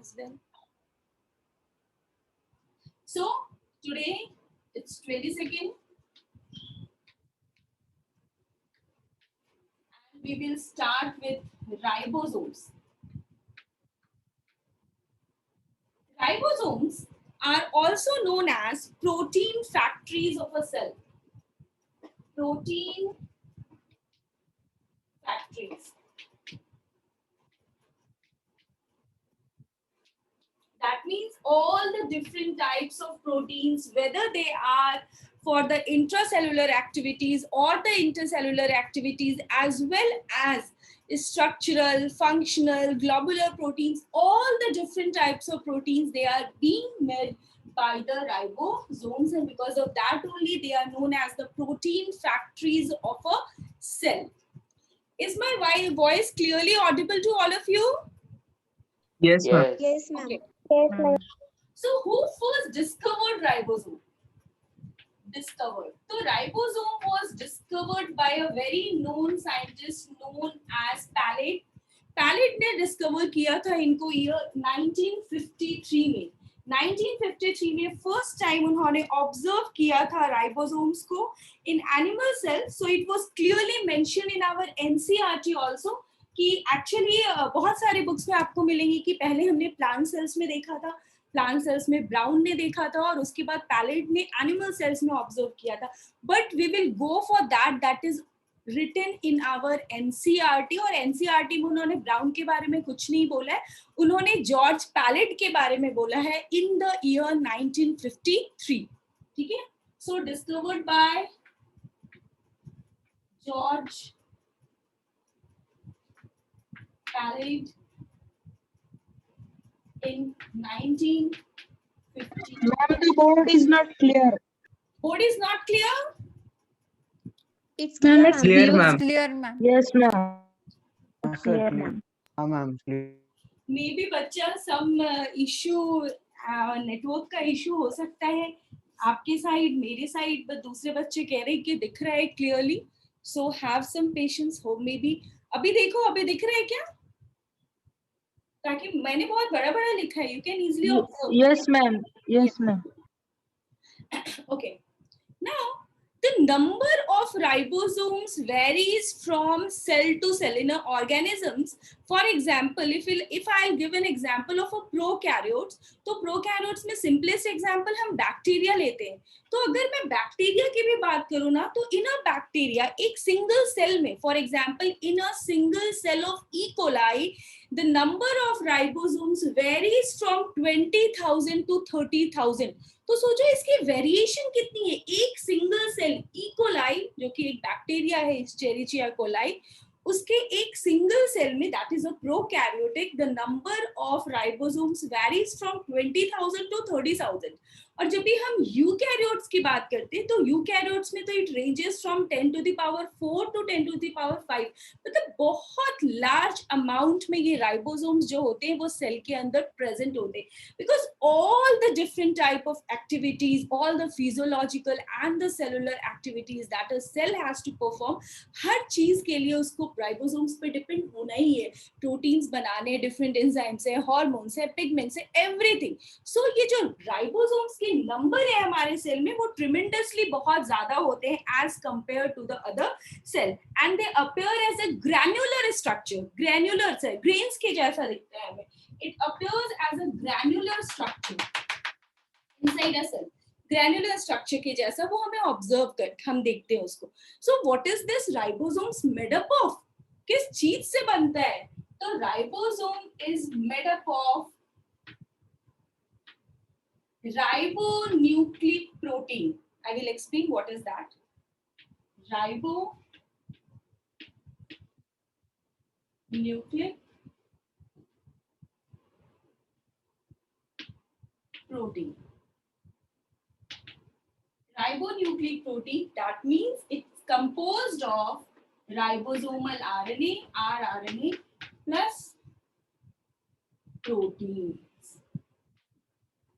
as well. So today it's 22nd. And we will start with ribosomes. Ribosomes are also known as protein factories of a cell. Protein factories. That means all the different types of proteins, whether they are for the intracellular activities or the intercellular activities, as well as structural, functional, globular proteins, all the different types of proteins, they are being made by the ribosomes, and because of that only they are known as the protein factories of a cell. Is my voice clearly audible to all of you? Yes, ma'am. Yes, ma'am. Okay. Yes, ma'am. So who first discovered ribosome? So ribosome was discovered by a very known scientist known as Palade. Palade ने discover किया था इनको year 1953 में. 1953 में first time उन्होंने observe किया था ribosomes को in animal cells. So it was clearly mentioned in our NCERT also कि actually बहुत सारे books में आपको मिलेंगे कि पहले हमने plant cells में देखा था, प्लांट सेल्स में ब्राउन ने देखा था और उसके बाद पैलेट ने एनिमल सेल्स में ऑब्जर्व किया था. But we will go for that is written in our NCERT. और एनसीईआरटी में उन्होंने ब्राउन के बारे में कुछ नहीं बोला है, उन्होंने जॉर्ज पैलेट के बारे में बोला है इन द ईयर 1953. ठीक है. So discovered by George Palade in 1950. Ma'am, the board is not clear. Board is not clear? It's Ma'am, clear, it's ma'am. Clear, ma'am. Clear, ma'am. Yes, ma'am. Sir, Clear, clear. ma'am. Ma'am, clear. Maybe बच्चा some issue network का issue हो सकता है आपके side, मेरे side, but दूसरे बच्चे कह रहे हैं कि दिख रहा है clearly. So have some patience. हो maybe अभी देखो, अभी दिख रहा है क्या? ताकि मैंने बहुत बड़ा बड़ा लिखा है. You can easily observe. Yes, ma'am. Yes, ma'am. Okay. Now, the number of ribosomes varies from cell to cell in organisms. For example, if I give an example of a prokaryotes, तो prokaryotes में simplest example हम bacteria लेते हैं. तो अगर मैं bacteria की भी बात करूँ ना, तो in a bacteria एक single cell में, for example, in a single cell of E. coli, the number of ribosomes varies from 20,000 to 30,000. तो सोचो इसकी वेरिएशन कितनी है. एक सिंगल सेल इकोलाई जो कि एक बैक्टीरिया है, एस्चेरिचिया कोलाई, उसके एक सिंगल सेल में, that is a prokaryotic, the number of ribosomes varies from 20,000 to 30,000. और जब भी हम यूकैरियोट्स की बात करते हैं तो यूकैरियोट्स में तो it ranges from 10 to the power 4 to 10 to the power 5. मतलब बहुत लार्ज अमाउंट में ये राइबोसोम्स जो होते हैं वो सेल के अंदर प्रेजेंट होते हैं, because all the different type of activities, all the physiological and the cellular activities that a cell has to perform, हर चीज के लिए उसको राइबोसोम्स पे डिपेंड होना ही है. प्रोटीन्स बनाने, डिफरेंट एंजाइम्स है, हार्मोन्स है, पिगमेंट्स है, एवरीथिंग. सो ये जो राइबोसोम्स के नंबर है हमारे सेल में वो ट्रिमेंडसली बहुत ज्यादा होते हैं as compare to the other cell, and they appear as a granular structure. Granular से ग्रेन्स के जैसा दिखता है हमें. It appears as a granular structure inside a cell. Granular structure के जैसा वो हमें ऑब्जर्व कर हम देखते हैं उसको. So what is this ribosomes made up of? किस चीज से बनता है? तो ribosome is made up of ribonucleic protein. I will explain what is that. Ribonucleic protein. Ribonucleic protein, that means it's composed of ribosomal RNA, rRNA plus proteins.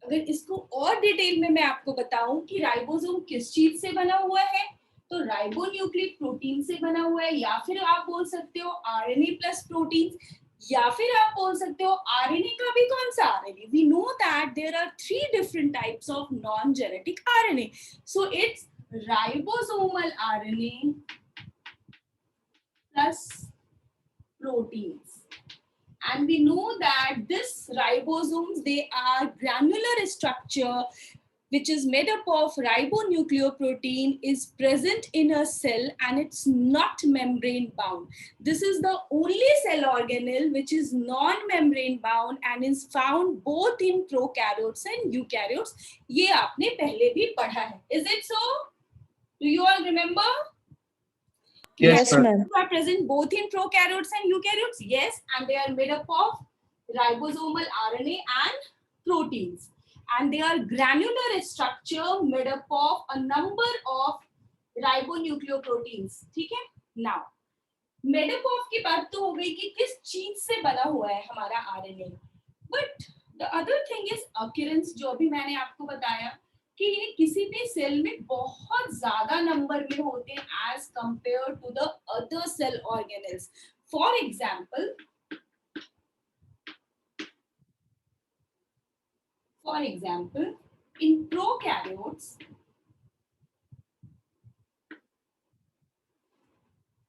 अगर इसको और detail में मैं आपको बताऊं कि राइबोसोम किस चीज से बना हुआ है, तो राइबोन्यूक्लिक प्रोटीन से बना हुआ है, या फिर आप बोल सकते हो आरएनए प्लस प्रोटीन. या फिर आप बोल सकते हो आरएनए का भी कौन सा RNA. We know that there are 3 different types of non genetic RNA. So it's ribosomal RNA plus proteins. And we know that this ribosomes, they are granular structure which is made up of ribonucleoprotein, is present in a cell and it's not membrane bound. This is the only cell organelle which is non-membrane bound and is found both in prokaryotes and eukaryotes. ये आपने पहले भी पढ़ा है. Is it so? Do you all remember? Yes, ma'am. Are present both in prokaryotes and eukaryotes. Yes, and they are made up of ribosomal RNA and proteins, and they are granular structure made up of a number of ribonucleoproteins. ठीक है. Now, made up of की बात तो हो गई कि किस चीज से बना हुआ है हमारा RNA. But the other thing is occurrence, जो अभी मैंने आपको बताया कि ये किसी भी सेल में बहुत ज्यादा नंबर में होते हैं as compare to the other cell organelles. For example in prokaryotes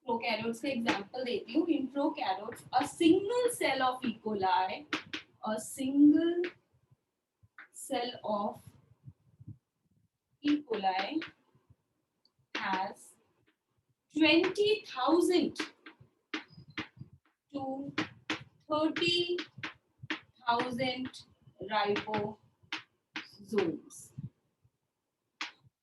का एग्जाम्पल देती हूँ. In prokaryotes a single cell of E coli, a single cell of E. coli has 20,000 to 30,000 ribosomes.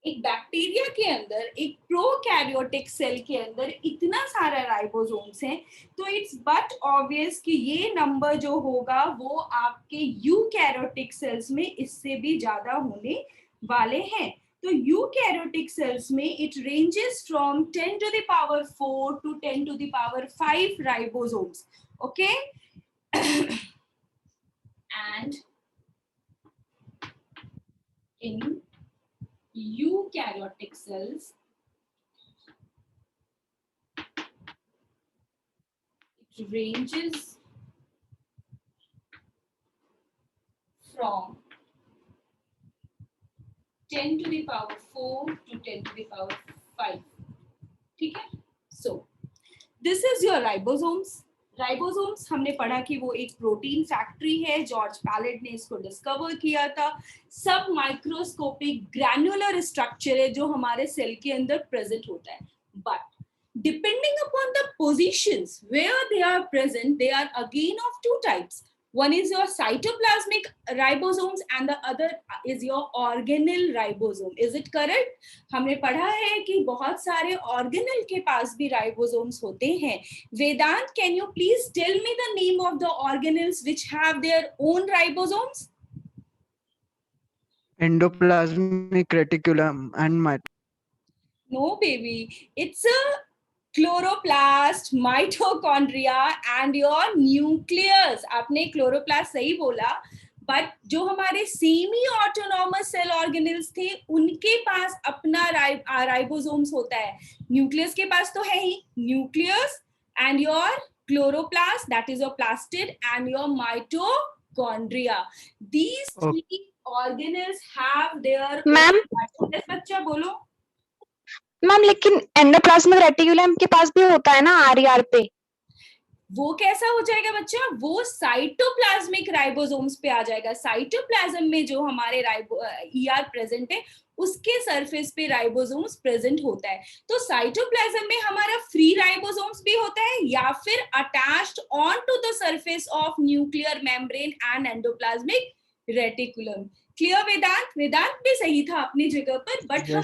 एक बैक्टीरिया के अंदर, एक प्रोकैरियोटिक सेल के अंदर इतना सारा राइबोसोम्स हैं, तो इट्स बट ऑब्वियस कि ये नंबर जो होगा वो आपके यूकैरियोटिक सेल्स में इससे भी ज्यादा होने वाले हैं. तो यूकैरियोटिक सेल्स में it ranges from 10 to the power 4 to 10 to the power 5 ribosomes. Okay? And in eukaryotic cells, it ranges from 10 to the power 4 to 10 to the power 5. ठीक है. So this is your ribosomes. Ribosomes हमने पढ़ा कि वो एक protein factory है. George palette ने इसको डिस्कवर किया था. सब माइक्रोस्कोपिक ग्रैन्युलर स्ट्रक्चर है जो हमारे सेल के अंदर प्रेजेंट होता है. But depending upon the positions where they are present, they are again of two types. One is your cytoplasmic ribosomes and the other is your organelle ribosome. Is it correct? हमने पढ़ा है कि बहुत सारे organelle के पास भी ribosomes होते हैं. Vedant, can you please tell me the name of the organelles which have their own ribosomes? Endoplasmic reticulum and No, baby. It's a chloroplast, mitochondria and your nucleus. आपने क्लोरोप्लास्ट सही बोला, but जो हमारे semi autonomous cell organelles थे उनके पास अपना ribosomes होता है. न्यूक्लियस के पास तो है ही. Nucleus and your chloroplast, that is your plastid, and your mitochondria. These three organelles have there. Ma'am, बच्चा बोलो. मैम लेकिन एंडोप्लाज्मिक रेटिकुलम के पास भी होता है ना आरईआर पे. वो कैसा हो जाएगा बच्चा? वो साइटोप्लाज्मिक राइबोसोम्स पे आ जाएगा. साइटोप्लाज्म में जो हमारे ईआर प्रेजेंट है उसके सरफेस पे राइबोसोम्स प्रेजेंट होता है. तो साइटोप्लाज्म में हमारा फ्री राइबोसोम्स भी होता है या फिर attached on to the surface of nuclear membrane and endoplasmic reticulum. Clear Vedant? Vedant भी सही था अपनी जगह पर, बट हम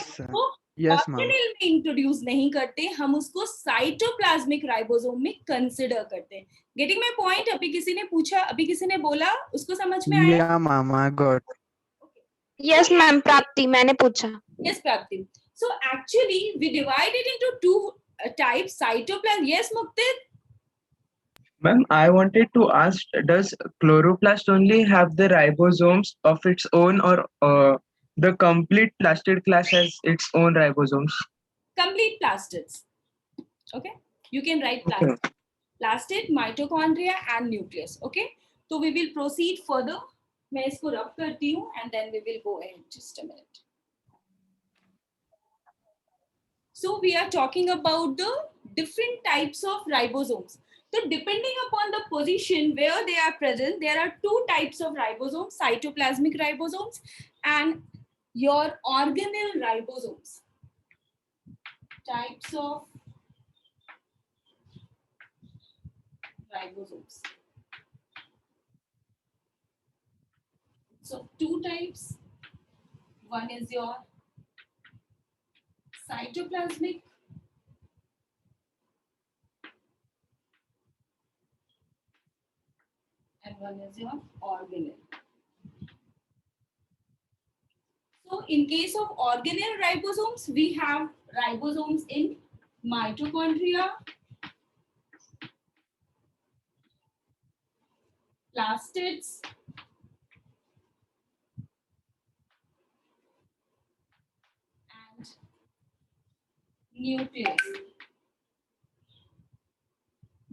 ऑर्गेनेल में इंट्रोड्यूस नहीं करते, हम उसको साइटोप्लाज्मिक राइबोसोम में कंसिडर करते हैं. Getting my point? अभी किसी ने पूछा, अभी किसी ने बोला, उसको समझ में आया? या मामा गॉट. यस मैम, प्राप्ति मैंने पूछा. Yes Prapti. So actually we divided into two types, cytoplasm. Yes Muktit. Ma'am, I wanted to ask, does chloroplast only have the ribosomes of its own, or the complete plastid class has its own ribosomes? Complete plastids. Okay, you can write plastid. plastid, mitochondria and nucleus. Okay, so we will proceed further. मैं इसको रब करती हूँ and then we will go ahead. Just a minute. So we are talking about the different types of ribosomes. So depending upon the position where they are present, there are two types of ribosomes: cytoplasmic ribosomes and your organelle ribosomes. Types of ribosomes. So two types. One is your cytoplasmic and one is your organelle. So in case of organelle ribosomes, we have ribosomes in mitochondria, plastids, and nucleus.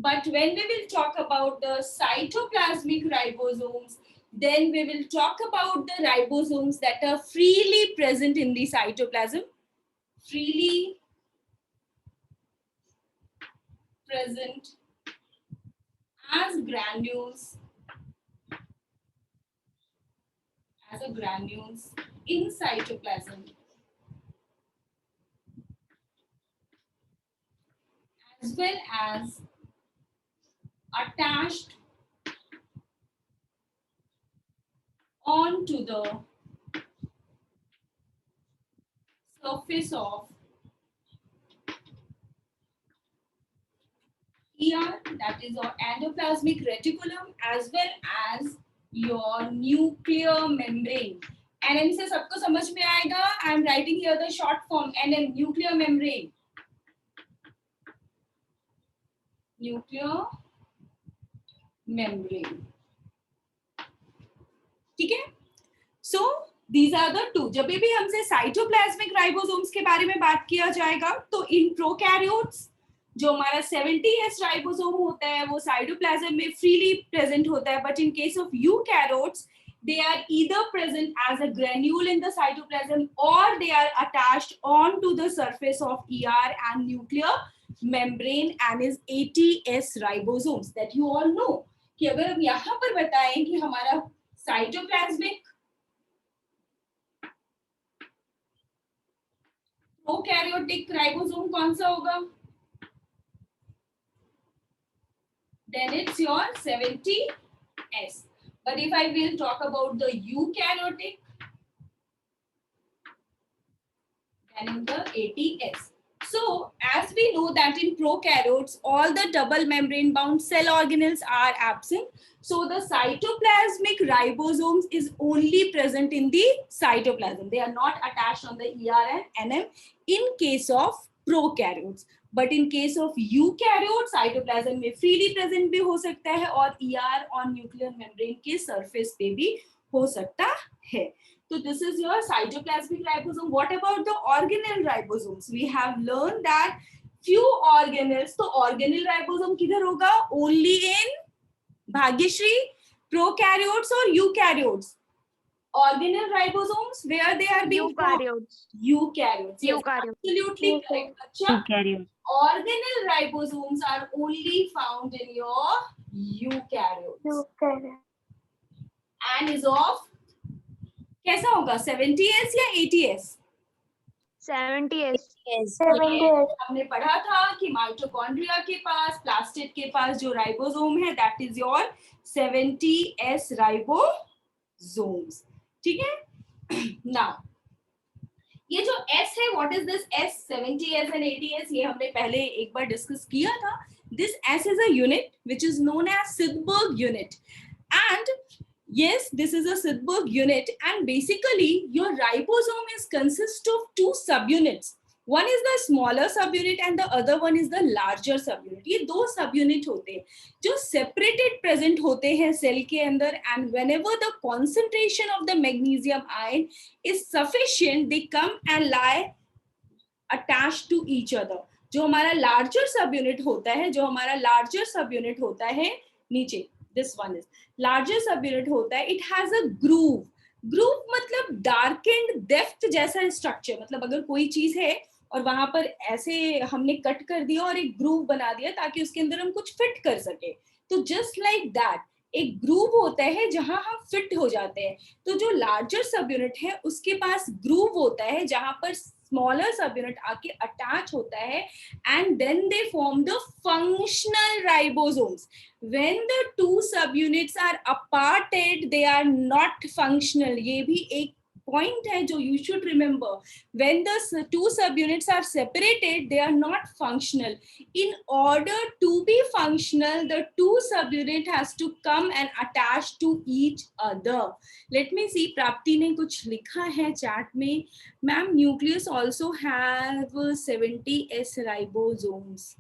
But when we will talk about the cytoplasmic ribosomes, then we will talk about the ribosomes that are freely present in the cytoplasm, freely present as granules, in cytoplasm, as well as attached onto the surface of ER, that is your endoplasmic reticulum, as well as your nuclear membrane. NM से सबको समझ में आएगा. I am writing here the short form NM, nuclear membrane. Nuclear membrane. ठीक है? So these are the two. जब भी हमसे cytoplasmic ribosomes के बारे में बात किया जाएगा, तो in prokaryotes जो हमारा 70S राइबोसोम होता है वो साइटोप्लाज्म में फ्रीली प्रेजेंट होता है, but in case of eukaryotes they are either present as a granule in the cytoplasm or they are attached onto the surface of ER and nuclear membrane and is 80S ribosomes that you all know. कि अगर हम यहाँ पर बताएं कि हमारा cytoplasmic prokaryotic ribosome कौन सा होगा? Then it's your 70S. But if I will talk about the eukaryotic, then in the 80S. So as we know that in prokaryotes, all the double membrane bound cell organelles are absent. So the cytoplasmic ribosomes is only present in the cytoplasm. They are not attached on the ER and NM in case of prokaryotes. But in case of eukaryotes, cytoplasm में freely present भी हो सकता है और ER और nuclear membrane के surface पे भी हो सकता है. So this is your cytoplasmic ribosome. What about the organelle ribosomes? We have learned that few organelles. तो organelle ribosome किधर होगा? Only in Bhagyashree, prokaryotes or eukaryotes? Organelle ribosomes, where they are being Eukaryotes. Eukaryotes. Yes, Eukaryotes. absolutely correct. Achha. Organelle ribosomes are only found in your eukaryotes. And is of कैसा होगा? 70S या 80S? 70S. हमने पढ़ा था कि mitochondria के पास, plastid के पास जो राइबोसोम है, that is your 70S ribosomes. ठीक है? नाउ ये जो S है, what is this S? 70S and 80S, ये हमने पहले एक बार डिस्कस किया था. This S is a unit which is known as Sydberg unit, and yes, this is a Sydberg unit, and basically your ribosome is consist of two subunits. One is the smaller subunit and the other one is the larger subunit. ये दो subunit होते हैं जो separated present होते हैं cell के अंदर, and whenever the concentration of the magnesium ion is sufficient, they come and lie attached to each other. जो हमारा लार्जर सब यूनिट होता है, जो हमारा लार्जर सब यूनिट होता है नीचे, दिस वन इज लार्जर सब यूनिट होता है, it has a groove. Groove मतलब डार्क एंड डेप्थ जैसा स्ट्रक्चर, मतलब अगर कोई चीज है और वहां पर ऐसे हमने कट कर दिया और एक ग्रूव बना दिया ताकि उसके अंदर हम कुछ फिट कर सके, तो जस्ट लाइक दैट एक ग्रूव होता है जहां हम फिट हो जाते हैं. तो जो लार्जर सब यूनिट है उसके पास ग्रूव होता है जहां पर स्मॉलर सब यूनिट आके अटैच होता है, and then they form the functional ribosomes. When the two subunits are aparted, they are not functional. ये भी एक point है जो you should remember. When the two subunits are separated, they are not functional. In order to be functional, the two subunit has to come and attach to each other. Let me see, प्राप्ति ने कुछ लिखा है chat में. Ma'am, nucleus also have 70S ribosomes.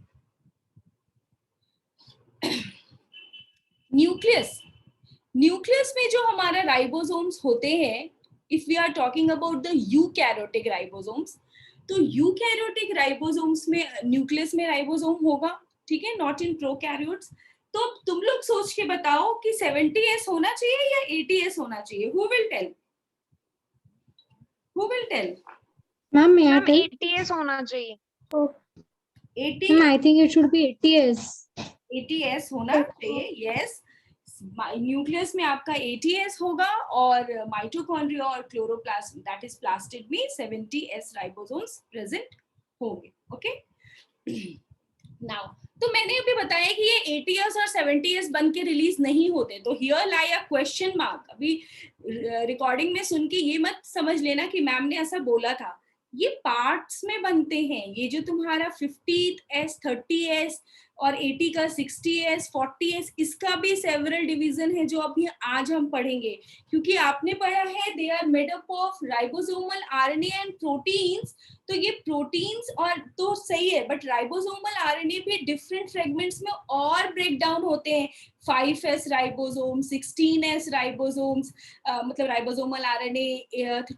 Nucleus में जो हमारा ribosomes होते हैं, if we are talking about the eukaryotic ribosomes, तो यूकैरियोटिक राइबोसोम्स में न्यूक्लियस में राइबोसोम होगा, ठीक है, नॉट इन प्रोकैरियोट्स. तो तुम लोग सोच के बताओ कि 70S होना चाहिए या 80S होना चाहिए. Who will tell? Who will tell? Ma'am may I tell? 80S होना चाहिए. 80, Ma'am, I think it should be 80S. 80S होना चाहिए. यस, न्यूक्लियस में आपका 80S होगा और माइटोकॉन्ड्रिया और क्लोरोप्लास्ट दैट इज प्लास्टिड में 70S राइबोसोम्स प्रेजेंट होंगे. ओके, नाउ तो मैंने अभी बताया कि ये 80S और 70S बन के रिलीज नहीं होते, तो here lie a question mark. अभी रिकॉर्डिंग में सुन के ये मत समझ लेना कि मैम ने ऐसा बोला था. ये पार्ट्स में बनते हैं. ये जो तुम्हारा 50S 30S और 80 का 60S 40S, इसका भी सेवरल डिवीजन है जो अभी आज हम पढ़ेंगे, क्योंकि आपने पढ़ा है they are made up of ribosomal RNA and proteins. तो ये प्रोटीन्स और तो सही है, बट राइबोसोमल आरएनए भी डिफरेंट फ्रेगमेंट्स में और ब्रेक डाउन होते हैं. 5S राइबोसोम, 16S राइबोसोम्स, मतलब राइबोसोमल आरएनए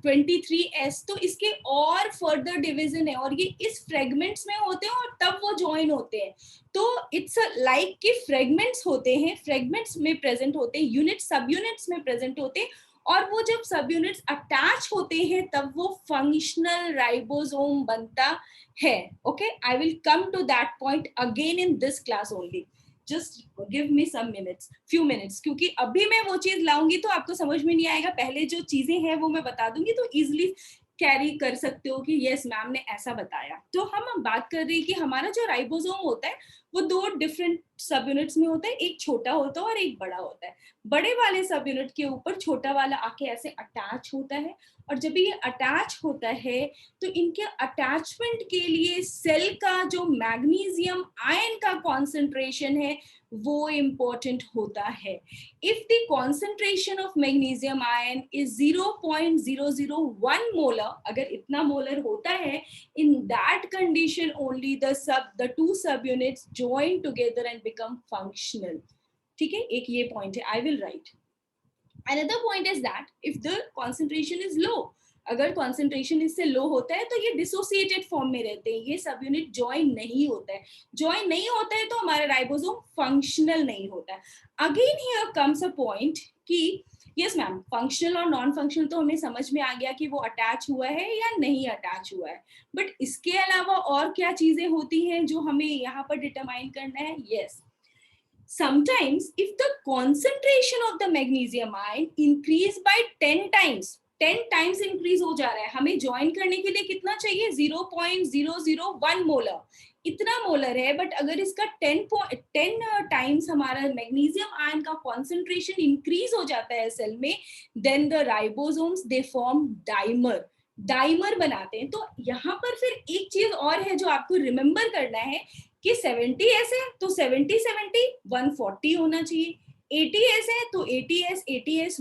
23S. तो इसके और फर्दर डिवीजन है और ये इस फ्रेगमेंट्स में होते हैं और तब वो ज्वाइन होते हैं. तो इट्स लाइक कि फ्रेगमेंट्स होते हैं, फ्रेगमेंट्स में प्रेजेंट होते हैं, यूनिट सब यूनिट्स में प्रेजेंट होते हैं, और वो जब सब यूनिट्स अटैच होते हैं तब वो फंक्शनल राइबोसोम बनता है. Okay, I will come to that point again in this class only. Just give me some minutes, few minutes, क्योंकि अभी मैं वो चीज लाऊंगी तो आपको समझ में नहीं आएगा. पहले जो चीजें हैं वो मैं बता दूंगी तो इजिली कैरी कर सकते हो कि यस मैम ने ऐसा बताया. तो हम बात कर रहे हैं कि हमारा जो राइबोसोम होता है वो दो डिफरेंट सब यूनिट्स में होता है, एक छोटा होता है और एक बड़ा होता है. बड़े वाले सब यूनिट के ऊपर छोटा वाला आके ऐसे अटैच होता है, और जब ये अटैच होता है तो इनके अटैचमेंट के लिए सेल का जो मैग्नीशियम आयन का कॉन्सेंट्रेशन है वो इम्पोर्टेंट होता है. If the concentration of magnesium ion is 0.001 molar, अगर इतना मोलर होता है, in that condition only the two subunits join together and become functional. ठीक है, एक ये point है, I will write. Another point is that if the concentration is low, अगर concentration इससे लो होता है तो ये डिसोसिएटेड फॉर्म में रहते हैं, ये सब यूनिट ज्वाइन नहीं होता है. ज्वाइन नहीं होता है तो हमारा राइबोसोम फंक्शनल नहीं होता है. Again here comes a point कि यस मैम, फंक्शनल और नॉन फंक्शनल तो हमें समझ में आ गया कि वो अटैच हुआ है या नहीं अटैच हुआ है, बट इसके अलावा और क्या चीजें होती हैं जो हमें यहाँ पर डिटरमाइन करना है. Yes, sometimes if the concentration of the magnesium ion increase by 10 times, 10 times increase हो जा रहा है, हमें ज्वाइन करने के लिए कितना चाहिए, 0.001 मोलर, इतना मोलर है, बट अगर इसका 10 टाइम्स हमारा मैग्नीशियम आयन का कॉन्सेंट्रेशन इंक्रीज हो जाता है सेल में, then the ribosomes they form dimer, dimer बनाते हैं. तो यहाँ पर फिर एक चीज और है जो आपको रिमेंबर करना है कि 70S है तो 70-70 140 होना चाहिए, 80S है तो 80S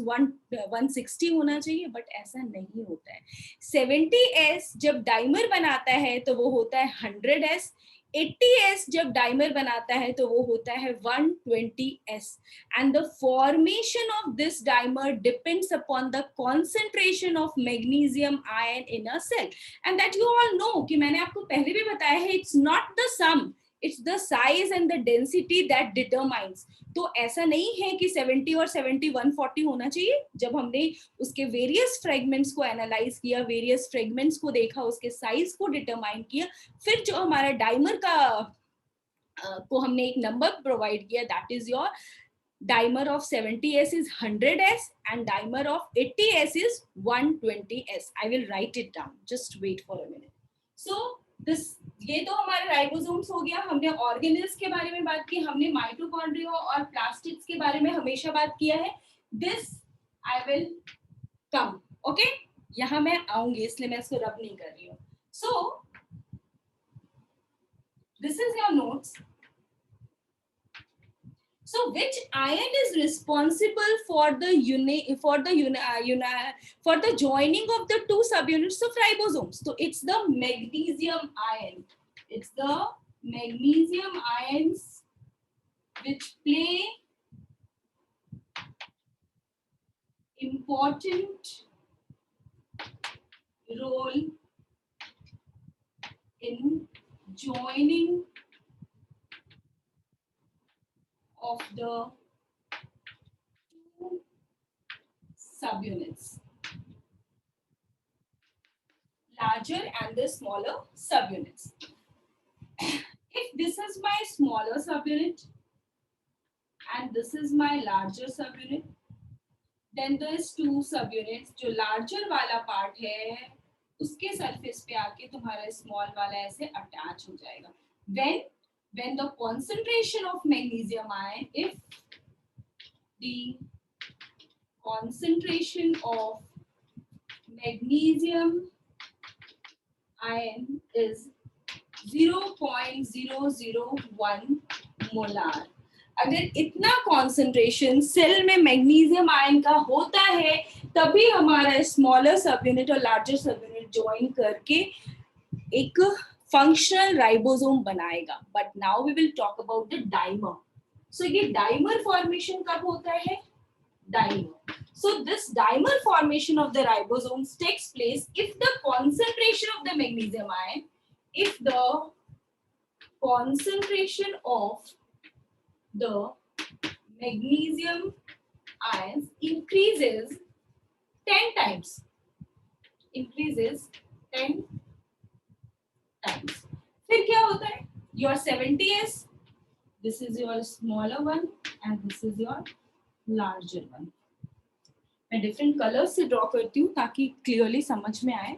160 होना चाहिए, बट ऐसा नहीं होता है. 70S जब डाइमर बनाता है तो वो होता है 100S, 80s जब डाइमर बनाता है तो वो होता है 120s, and the formation of this dimer depends upon the concentration of magnesium ion in a cell, and that you all know कि मैंने आपको पहले भी बताया है, it's not the sum, it's the size and the density that determines. तो ऐसा नहीं है कि 70 और 70 140 होना चाहिए। जब हमने उसके वेरियस फ्रेगमेंट्स को एनालाइज किया, वेरियस फ्रेगमेंट्स को देखा, उसके साइज को डिटरमाइन किया, फिर जो हमारा डाइमर का को हमने एक नंबर प्रोवाइड किया, that is your dimer of 70s is 100s and dimer of 80s is 120s. I will write it down, just wait for a minute. So this, ये तो हमारे राइबोसोम्स हो गया। हमने ऑर्गेनेल्स के बारे में बात की, हमने माइटोकॉन्ड्रिया और प्लास्टिड्स के बारे में हमेशा बात किया है। This I will come, okay, यहाँ मैं आऊंगी इसलिए मैं इसको रब नहीं कर रही हूँ। So this is your notes. So which ion is responsible for the for the joining of the two subunits of ribosomes? So it's the magnesium ion. It's the magnesium ions which play important role in joining of the two subunits, larger and the smaller subunits. If this is my smaller subunit and this is my larger subunit, then these two subunits, जो larger वाला part है, उसके surface पे आके तुम्हारा small वाला ऐसे attach हो जाएगा. When the concentration of magnesium ion, if the concentration of magnesium ion is 0.001 molar, अगर इतना कॉन्सेंट्रेशन सेल में मैग्नीशियम आयन का होता है तभी हमारा स्मॉलर सब यूनिट और लार्जर सब यूनिट ज्वाइन करके एक फंक्शनल राइबोसोम बनाएगा. But now we will talk about the dimer. So ये डाइमर फॉर्मेशन कब होता है? Dimer. So this dimer formation of the ribosomes takes place if the concentration of the magnesium ion, if the concentration of the magnesium ions increases 10 times. Increases 10 times. फिर क्या होता है? Your 70s, this is your smaller one and this is your larger one. मैं different colours से draw करती हूँ ताकि clearly समझ में आए.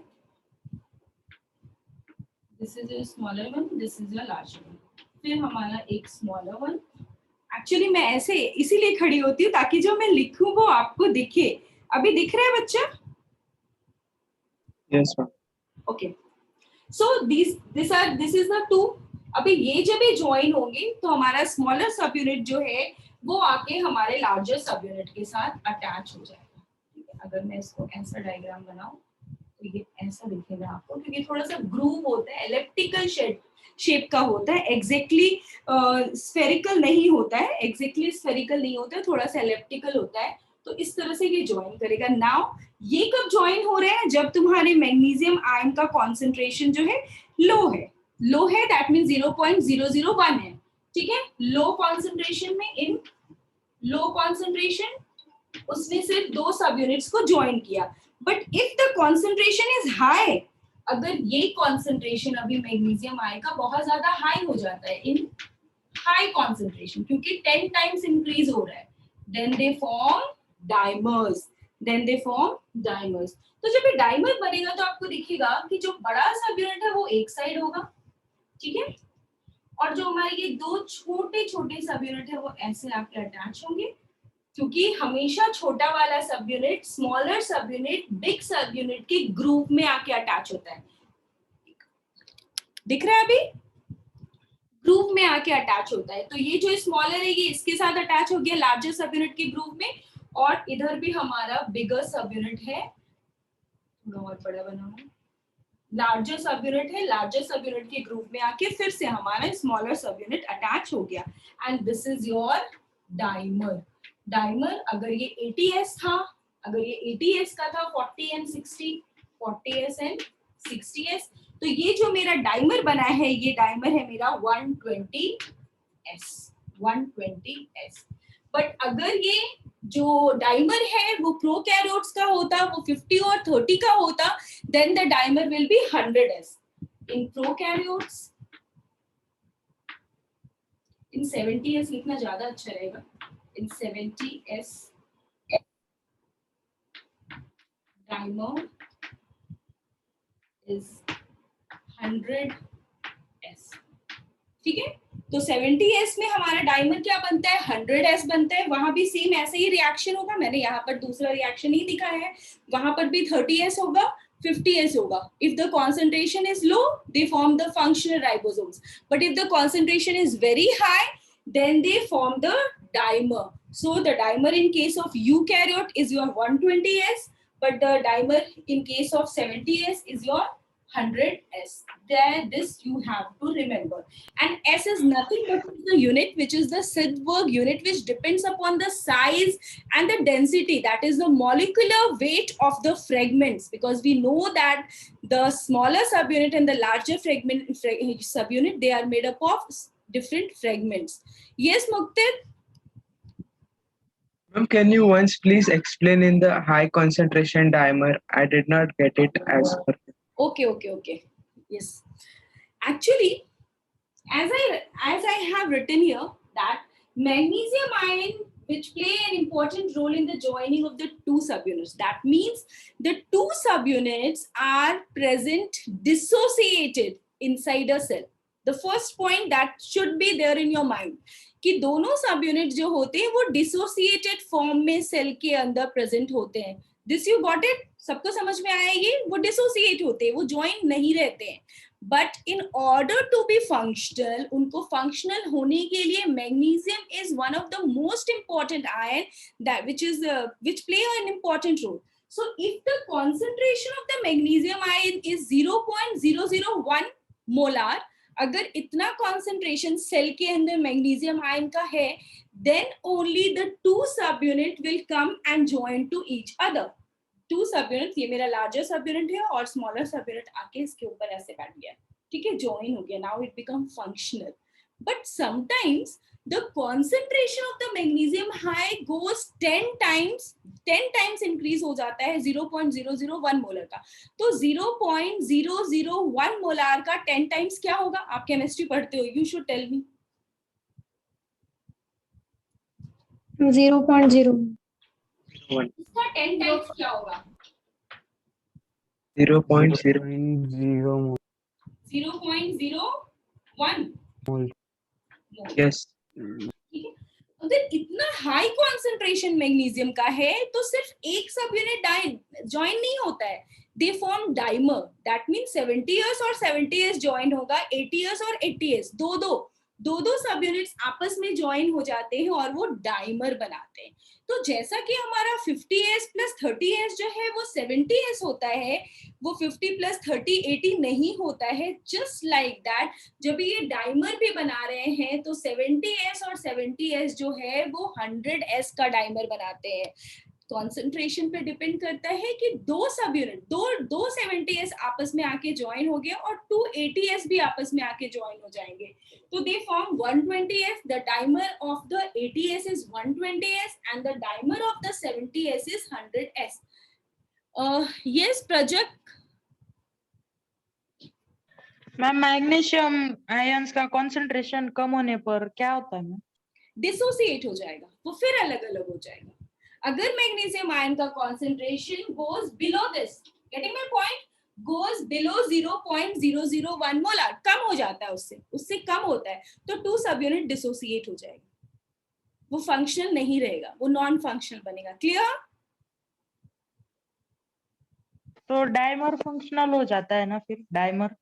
This is your smaller one, this is your larger one. फिर हमारा एक स्मॉलर वन. एक्चुअली मैं ऐसे इसीलिए खड़ी होती हूँ ताकि जो मैं लिखूं वो आपको दिखे. अभी दिख रहा है बच्चा? Yes ma'am. Okay. So this is the two. अभी ये जब ये ज्वाइन होंगे तो हमारा स्मॉलर सब यूनिट जो है वो आके हमारे लार्जर सब यूनिट के साथ अटैच हो जाएगा. अगर मैं इसको ऐसा डायग्राम बनाऊं तो ये ऐसा दिखेगा आपको, क्योंकि थोड़ा सा ग्रूव होता है, एलिप्टिकल शेप का होता है, एग्जैक्टली स्फेरिकल नहीं होता है, एग्जैक्टली स्फेरिकल नहीं होता है, थोड़ा सा एलिप्टिकल होता है. तो इस तरह से ये ज्वाइन करेगा. नाउ ये कब ज्वाइन हो रहे हैं? जब तुम्हारे मैग्नीशियम आयन का कॉन्सेंट्रेशन जो है लो है. लो है दैट मीन 0.001 है. ठीक है. लो कॉन्सेंट्रेशन में, इन लो कॉन्सेंट्रेशन उसने सिर्फ दो सब यूनिट्स को ज्वाइन किया. But if the concentration is high, अगर ये कॉन्सेंट्रेशन अभी मैग्नीशियम आयन का बहुत ज्यादा हाई हो जाता है, इन हाई कॉन्सेंट्रेशन, क्योंकि 10 टाइम्स इंक्रीज हो रहा है, देन दे फॉर्म डाइमर्स. तो जब ये डाइमर बनेगा तो आपको दिखेगा कि जो बड़ा सब यूनिट है वो एक साइड होगा. ठीक है. और जो हमारे ये दो छोटे छोटे सब यूनिट है वो ऐसे आके अटैच होंगे, क्योंकि हमेशा छोटा वाला सब यूनिट स्मॉलर सब यूनिट बिग सब यूनिट के ग्रुप में आके अटैच होता है. दिख रहा है? अभी ग्रुप में आके अटैच होता है. तो ये जो स्मॉलर है ये इसके साथ अटैच हो गया लार्जर सब यूनिट के ग्रुप में, और इधर भी हमारा बिगर सब यूनिट है. थोड़ा और बड़ा बनाऊंगा. लार्जर सब यूनिट है, लार्जर सब यूनिट के ग्रुप में आके फिर से हमारा स्मॉलर सब यूनिट अटैच हो गया and this is your dimer. Dimer अगर ये 80s था, अगर ये 80s का था 40 एंड 60, 40s एंड 60s, तो ये जो मेरा डाइमर बना है ये डाइमर है मेरा 120s, 120s। बट अगर ये जो डाइमर है वो प्रोकैरियोट्स का होता, वो 50 और 30 का होता, then the dimer will be 100s. In prokaryotes, in 70s लिखना ज्यादा अच्छा रहेगा। In 70s, dimer is 100s। ठीक है, तो 70s में हमारा डाइमर क्या बनता है, 100s बनता है। वहां भी सेम ऐसे ही रिएक्शन होगा, मैंने यहाँ पर दूसरा रिएक्शन नहीं दिखाया है, वहां पर भी 30s होगा, 50s होगा। If the concentration is low, they form the functional ribosomes. But if the concentration is very high, then they form the dimer. So the dimer in case of eukaryote is your 120s, but the dimer in case of 70s is your 100s. There, this you have to remember. And S is nothing but the unit which is the Rydberg unit, which depends upon the size and the density, that is the molecular weight of the fragments, because we know that the smaller subunit and the larger subunit, they are made up of different fragments. Yes, Muktid? Ma'am, can you once please explain in the high concentration dimer? I did not get it as per. Okay. Yes. Actually, as I have written here, that magnesium ion which play an important role in the joining of the two subunits. That means the two subunits are present dissociated inside a cell. The first point that should be there in your mind कि दोनों subunit जो होते हैं वो dissociated form में cell के अंदर present होते हैं। This you got it? सबको समझ में आया? ये वो डिसोसिएट होते हैं, वो ज्वाइन नहीं रहते हैं। But in order to be functional, उनको फंक्शनल होने के लिए magnesium is one of the most important ion that which play an important role. So if the concentration of the magnesium ion is 0.001 molar, अगर इतना concentration cell के अंदर magnesium ion का है, then only the two subunit will come and join to each other. Two subunit, ये मेरा larger subunit है और स्मॉलर सबयूनिट आके इसके ऊपर ऐसे बैठ गया, ठीक है, ज्वाइन हो गया, now it become functional. But sometimes the concentration of the magnesium high goes 10 times increase हो जाता है 0.001 मोलर का. तो 0.001 मोलार का 10 टाइम्स क्या होगा? आप केमिस्ट्री पढ़ते हो, यू शुड टेल मी. 0.0 इसका 10 टाइम्स क्या होगा? 0.0. 0.01. Yes. ठीक है, अगर इतना हाई कॉन्सेंट्रेशन मैग्नीशियम का है तो सिर्फ एक सब यूनिट ज्वाइन नहीं होता है, दे form dimer. That means 70s और 70s ज्वाइन होगा, 80s और 80s, दो सब यूनिट्स आपस में ज्वाइन हो जाते हैं और वो डाइमर बनाते हैं. तो जैसा कि हमारा 50s प्लस 30s जो है वो 70s होता है, वो 50 प्लस 30 80 नहीं होता है. जस्ट लाइक दैट जब ये डाइमर भी बना रहे हैं तो 70s और 70s जो है वो 100s का डाइमर बनाते हैं. कॉन्सेंट्रेशन पे डिपेंड करता है कि दो सब यूनिट, दो 70s आपस में आके ज्वाइन हो गए और 2 80s भी आपस में आके ज्वाइन हो जाएंगे, तो they form 120s. The dimer of the 80s is 120s and the dimer of the 70s is 100s. Yes Prajak. Ma'am magnesium ions का कंसंट्रेशन कम होने पर क्या होता है मैम? डिसोसिएट हो जाएगा, वो फिर अलग अलग हो जाएगा. अगर मैग्नीशियम आयन का concentration goes below this, getting my point, goes below 0.001 molar, कम हो जाता है, उससे कम होता है, तो टू सब यूनिट डिसोसिएट हो जाएगा, वो फंक्शनल नहीं रहेगा, वो नॉन फंक्शनल बनेगा. क्लियर? तो डाइमर फंक्शनल हो जाता है ना फिर? डाइमर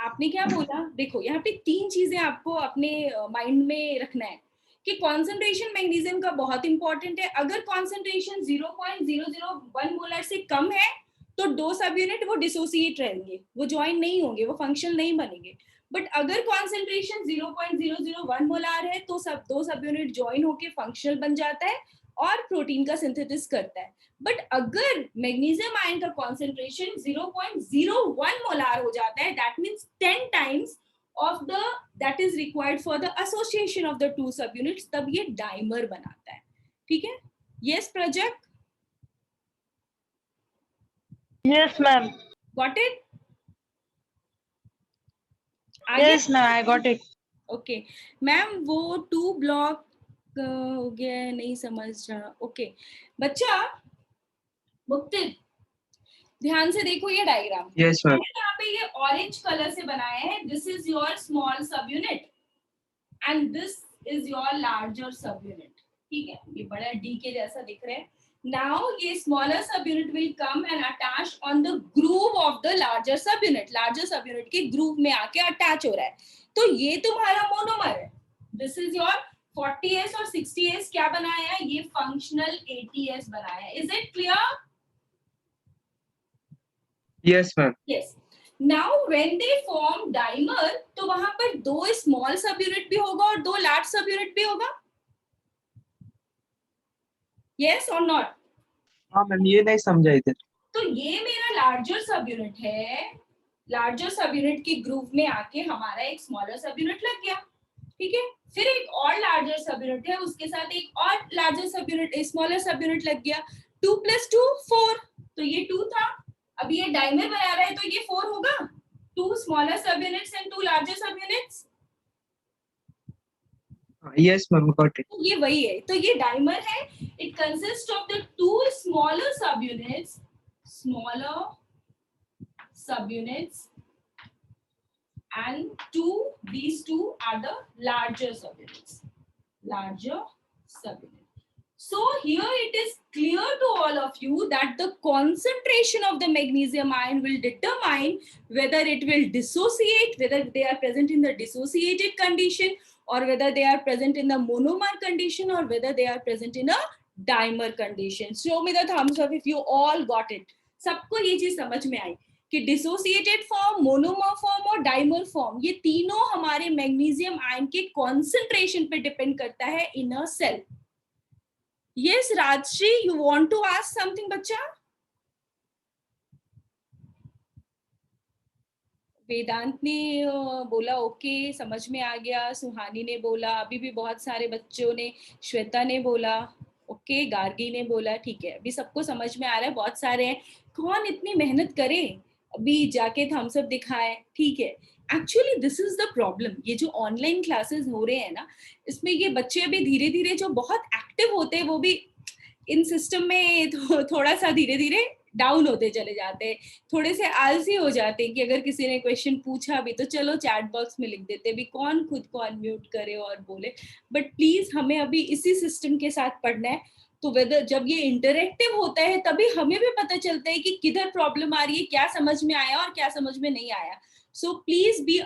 आपने क्या बोला? देखो यहाँ पे 3 चीजें आपको अपने माइंड में रखना है कि कॉन्सेंट्रेशन मैग्नीशियम का बहुत इंपॉर्टेंट है. अगर कॉन्सेंट्रेशन 0.001 मोलर से कम है तो 2 सब यूनिट वो डिसोसिएट रहेंगे, वो ज्वाइन नहीं होंगे, वो फंक्शनल नहीं बनेंगे। बट अगर कॉन्सेंट्रेशन 0.001 मोलार है तो सब 2 सब यूनिट ज्वाइन होके फंक्शनल बन जाता है और प्रोटीन का सिंथेसिस करता है। बट अगर मैग्नीशियम आयन का कॉन्सेंट्रेशन 0.01 मोलार हो जाता है, that means 10 times of the that is required for the association of the two subunits, तब ये डाइमर बनाता है। ठीक है, yes Prajakta, Yes, ma'am. got it? आगे? Yes, ma'am. I got it. Okay ma'am, वो 2 ब्लॉक हो गया, नहीं समझ रहा। ओके बच्चा मुक्तिद, ध्यान से देखो ये डायग्राम। Yes, ma'am. यहाँ पे ये ऑरेंज कलर से बनाया है, दिस इज योर स्मॉल सब unit and this is your larger सब यूनिट। ठीक है, ये बड़ा डी के जैसा दिख रहा है। नाउ ये स्मॉलर सब unit will come and attach on the groove of the larger सब यूनिट, लार्जर सब यूनिट के ग्रूव में आके अटैच हो रहा है। तो ये तुम्हारा मोनोमर है, दिस इज योर 40s और 60s क्या बनाया है, ये फंक्शनल 80s बनाया है। Is it clear? Yes, ma'am. Yes. Now when they form dimer, तो वहां पर 2 स्मॉल सब यूनिट भी होगा और 2 लार्ज सब यूनिट भी होगा। Yes or not? हाँ मैम, ये नहीं समझा इधर। तो ये मेरा लार्जर सब यूनिट है, लार्जर सब यूनिट के ग्रुप में आके हमारा एक स्मॉलर सब यूनिट लग गया। ठीक है, फिर एक और लार्जर सब यूनिट है, उसके साथ एक और लार्जर सब यूनिट, स्मॉलर सब यूनिट लग गया। 2 + 2 4, तो ये 2 था, अभी ये डाइमर बना रहा है तो ये 4 होगा। 2 स्मॉलर सब यूनिट्स एंड 2 लार्जर सब units. Yes, ma'am, got it. ये वही है, तो ये डाइमर है। It consist of the 2 smaller सब units, smaller subunits, and these two are the larger subunits, larger subunit. So here it is clear to all of you that the concentration of the magnesium ion will determine whether it will dissociate, whether they are present in the dissociated condition, or whether they are present in the monomer condition, or whether they are present in a dimer condition. Show me the thumbs up if you all got it. सबको ये चीज समझ में आई कि dissociated form, monomer form और dimer form, ये तीनों हमारे मैग्नीशियम आयन के कॉन्सेंट्रेशन पे डिपेंड करता है in a cell. Yes Rajshree, you want to ask something बच्चा? वेदांत ने बोला ओके, समझ में आ गया। सुहानी ने बोला, अभी भी बहुत सारे बच्चों ने, श्वेता ने बोला ओके, गार्गी ने बोला ठीक है, अभी सबको समझ में आ रहा है। बहुत सारे हैं, कौन इतनी मेहनत करे अभी जाके थम्स अप दिखाए। ठीक है, actually this is the problem. ये जो ऑनलाइन क्लासेस हो रहे हैं ना, इसमें ये बच्चे अभी धीरे धीरे जो बहुत एक्टिव होते हैं वो भी इन सिस्टम में थोड़ा सा धीरे धीरे डाउन होते चले जाते हैं, थोड़े से आलसी हो जाते हैं कि अगर किसी ने क्वेश्चन पूछा भी तो चलो चैट बॉक्स में लिख देते, भी कौन खुद को अनम्यूट करे और बोले। बट प्लीज हमें अभी इसी सिस्टम के साथ पढ़ना है, तो वेदर जब ये इंटरेक्टिव होता है तभी हमें भी पता चलता है कि किधर प्रॉब्लम आ रही है, क्या समझ में आया और क्या समझ में नहीं आया। So please be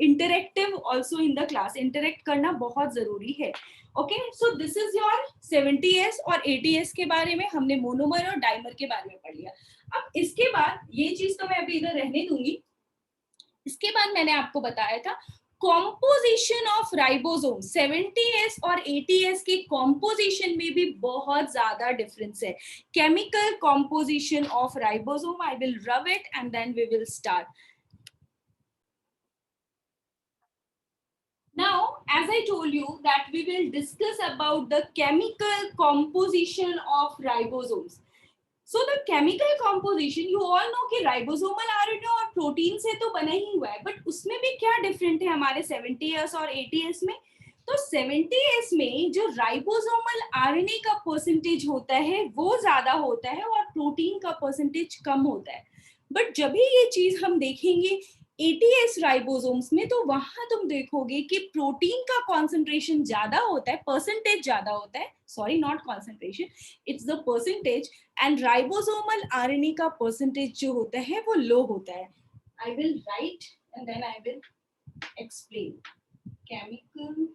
interactive also in the class, interact करना बहुत जरूरी है। Okay, so this is your 70s और 80s के बारे में हमने मोनोमर और डाइमर के बारे में पढ़ लिया। अब इसके बाद ये चीज तो मैं अभी इधर रहने दूंगी। इसके बाद मैंने आपको बताया था कॉम्पोजिशन ऑफ राइबोसोम। 70s और 80s के कॉम्पोजिशन में भी बहुत ज्यादा डिफरेंस है। Chemical composition of ribosome, I will rub it and then we will start. Now, as I told you that we will discuss about the chemical composition of ribosomes. So the chemical composition, you all know कि ribosomal RNA और protein से तो बना ही हुआ है, but उसमें भी क्या डिफरेंट है हमारे 70s और 80s में। तो 70s में जो राइबोसोमल आरएनए का परसेंटेज होता है वो ज्यादा होता है और प्रोटीन का परसेंटेज कम होता है। बट जब भी ये चीज हम देखेंगे 80s राइबोसोम्स में, तो वहां तुम देखोगे कि प्रोटीन का कॉन्सेंट्रेशन ज्यादा होता है, परसेंटेज ज्यादा होता है, sorry not concentration, it's the percentage, and ribosomal RNA का परसेंटेज जो होता है वो लो होता है। I will write and then I will explain chemical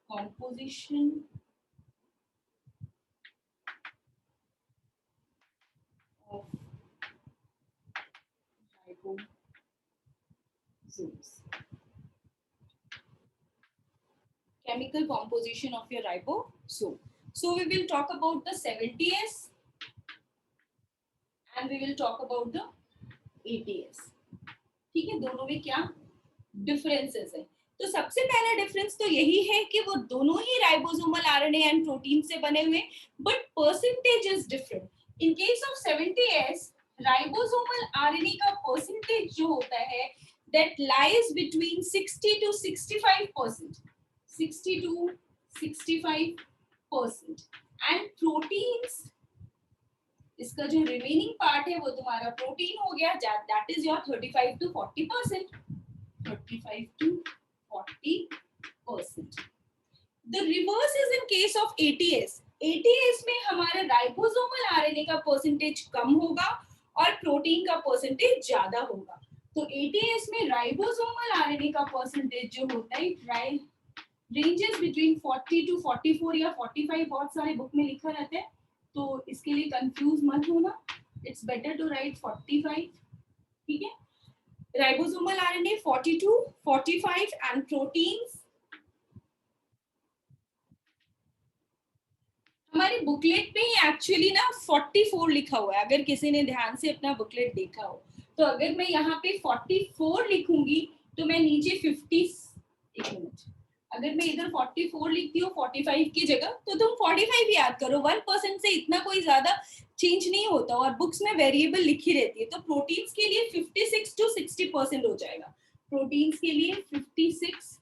composition of ribosomes. Chemical composition of your ribosome. So we will talk about the 70S and we will talk about the 80S. ठीक है, दोनों में क्या differences है? तो सबसे पहला difference तो यही है कि वो दोनों ही राइबोसोमल आरएनए एंड प्रोटीन से बने हुए, but percentage is different. In case of 70S, ribosomal RNA का परसेंटेज जो होता है that lies between 60 to 65%, 60 to 65%, and proteins, इसका जो रिमेनिंग पार्ट है वो तुम्हारा प्रोटीन हो गया, that is your 35 to 40%, 35 to 40%. The reverse is in case of 80S. 80S में हमारे राइबोसोमल आरएनए का परसेंटेज कम होगा और प्रोटीन का परसेंटेज ज्यादा होगा. तो 80S में राइबोसोमल आरएनए का परसेंटेज जो होता है रेंजेस बिटवीन 40 to 44 या 45, बहुत सारे बुक में लिखा रहता है, तो इसके लिए कंफ्यूज मत होना. It's better to write 45. ठीक है, राइबोसोमल आरएनए 42, 45 एंड प्रोटीन्स. हमारी बुकलेट में ही एक्चुअली ना 44 लिखा हुआ है, अगर किसी ने ध्यान से अपना बुकलेट देखा हो. तो अगर मैं यहाँ पे 44 लिखूंगी तो मैं नीचे 50, एक मिनट, अगर मैं इधर 44 लिखती हूँ 45 की जगह, तो तुम 45 याद करो. 1% से इतना कोई ज्यादा चेंज नहीं होता और बुक्स में वेरिएबल लिखी रहती है. तो प्रोटीन्स के लिए 56 to 60% हो जाएगा. प्रोटीन्स के लिए 56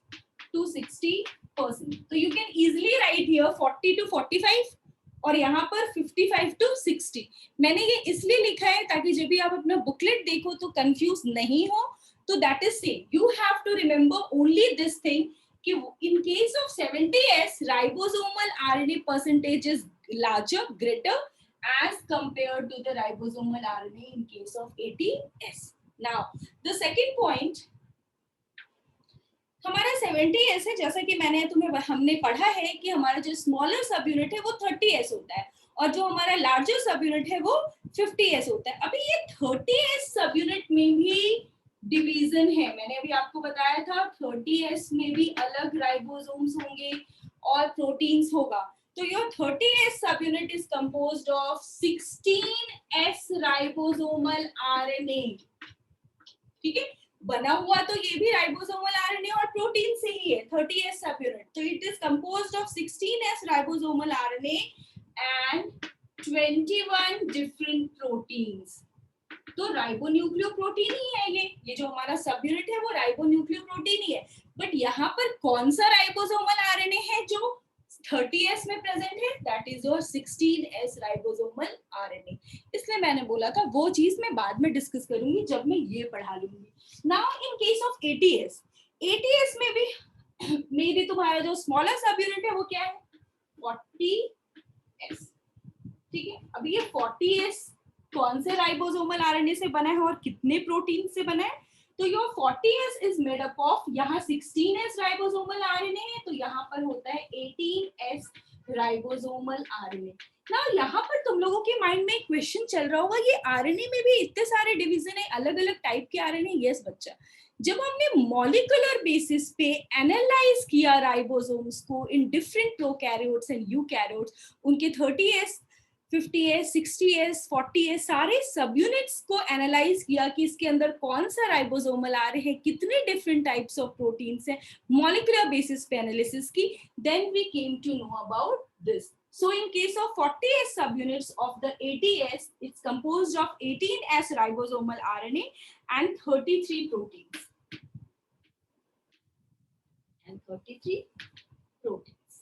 to 60%. तो you can easily right here 40 to 45 और यहाँ पर 55 to 60. मैंने ये इसलिए लिखा है ताकि जब भी आप अपना बुकलेट देखो तो कंफ्यूज नहीं हो. तो that is same. You have to remember only this thing कि in case of 70S, ribosomal RNA percentage is larger, greater as compared to the ribosomal RNA in case of 80S. Now, the second point, हमारा 70S है, जैसा कि हमने पढ़ा है कि हमारा जो स्मॉलर सब यूनिट है वो 30S होता है और जो हमारा लार्जर सब यूनिट है वो 50S होता है. अभी ये 30S सब यूनिट में भी डिवीजन है. मैंने अभी आपको बताया था 30S में भी अलग राइबोसोम्स होंगे और प्रोटीन्स होगा. तो योर 30S सब unit is composed of 16S ribosomal RNA. ठीक है, बना हुआ तो ये भी राइबोसोमल आरएनए और प्रोटीन से ही है 30S सब यूनिट. तो it is composed of 16S ribosomal RNA and 21 different proteins. तो राइबोन्यूक्लियोप्रोटीन ही है ये जो हमारा सब यूनिट है वो राइबोन्यूक्लियोप्रोटीन ही है. बट यहाँ पर कौन सा राइबोसोमल आरएनए है जो 30S में प्रेजेंट है? That is your 16S ribosomal RNA. इसलिए मैंने बोला था वो चीज मैं बाद में डिस्कस करूंगी जब मैं ये पढ़ा लूंगी. Now in case of 80S, 80S में भी तुम्हारा जो स्मॉलर सब यूनिट है वो क्या है? 40S. ठीक है, अभी ये 40S कौन से राइबोसोमल आरएनए से बना है और कितने प्रोटीन से बना है? तो your 40S is made up of, यहाँ 16S राइबोसोमल आरएनए है तो यहाँ पर होता है 18S राइबोसोमल आरएनए. ना यहाँ पर तुम लोगों के माइंड में एक क्वेश्चन चल रहा होगा, ये आरएनए में भी इतने सारे डिवीजन है, अलग अलग टाइप के आरएनए. यस बच्चा, जब हमने मॉलिक्यूलर बेसिस पे एनालाइज किया राइबोसोम्स को in different prokaryotes and eukaryotes, उनके 30S 50S 60S 40S सारे सब यूनिट्स को एनालाइज किया कि इसके अंदर कौन सा राइबोसोमल आ रहे हैं, कितने डिफरेंट टाइप्स ऑफ प्रोटीन्स हैं, मॉलिक्यूलर बेसिस पे एनालिसिस की. Then we came to know about this. So in case of 40S subunits of the 80S, it's composed of 18S ribosomal RNA and 33 proteins. And 33 proteins.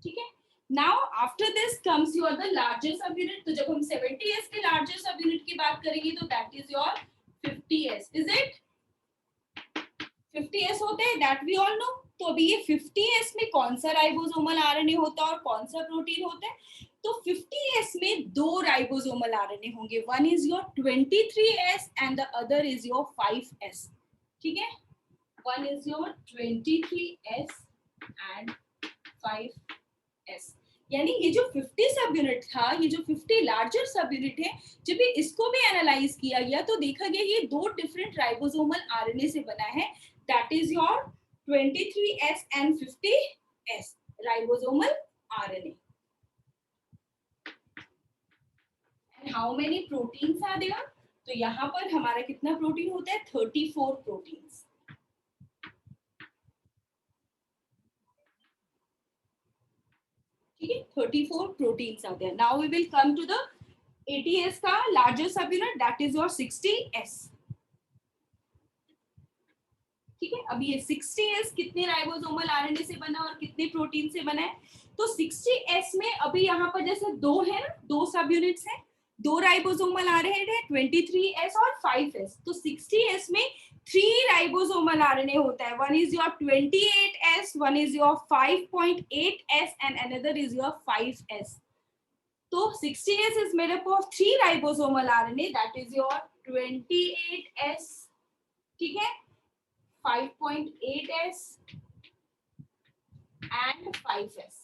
ठीक है? Now after this comes your the larger subunit. तो जब हम 70S के larger subunit की बात करेंगे तो that is your 50S. Is it? 50S होते हैं, that we all know. तो अभी ये 50S में कौन सा राइबोसोमल आरएनए होता है और कौन सा प्रोटीन होता है? तो 50S में दो राइबोसोमल आरएनए होंगे. One is your 23S and the other is your 5S. ठीक है, one is your 23S and 5S. यानी ये जो 50 सब यूनिट था, ये जो 50 लार्जर सब यूनिट है, जब ये इसको भी एनालाइज किया गया तो देखा गया ये 2 डिफरेंट राइबोसोमल आरएनए से बना है, that is your 23S and 50S ribosomal RNA. And how many proteins are there? तो यहाँ पर हमारा कितना प्रोटीन होता है? 34 प्रोटीन्स. ठीक है, 34 प्रोटीन्स आते हैं. Now we will come to the 80S का लार्जर सब unit, that is your 60S. ठीक है, अब ये 60S कितने राइबोसोमल आरएनए से बना और कितने प्रोटीन से बना है? तो 60S में अभी यहाँ पर जैसे 2 है ना, 2 सब यूनिट्स हैं, 2 राइबोसोमल आरएनए है, 23S और 5S. तो 60S में 3 राइबोसोमल आरएनए होता है. One is your 28S, one is your 5.8S and another is your 5S. तो 60S is made up of 3 ribosomal RNA, that is your 28S, ठीक है, 5.8S and 5S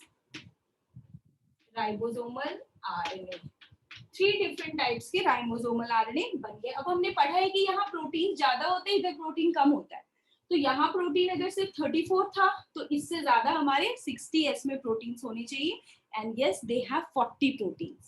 ribosomal RNA. 3 different types के ribosomal RNA बन गए. अब हमने पढ़ा है कि यहाँ प्रोटीन ज्यादा होते हैं, इधर प्रोटीन कम होता है. तो यहाँ प्रोटीन अगर सिर्फ 34 था तो इससे ज्यादा हमारे 60S में प्रोटीन्स होने चाहिए. And yes, they have 40 proteins.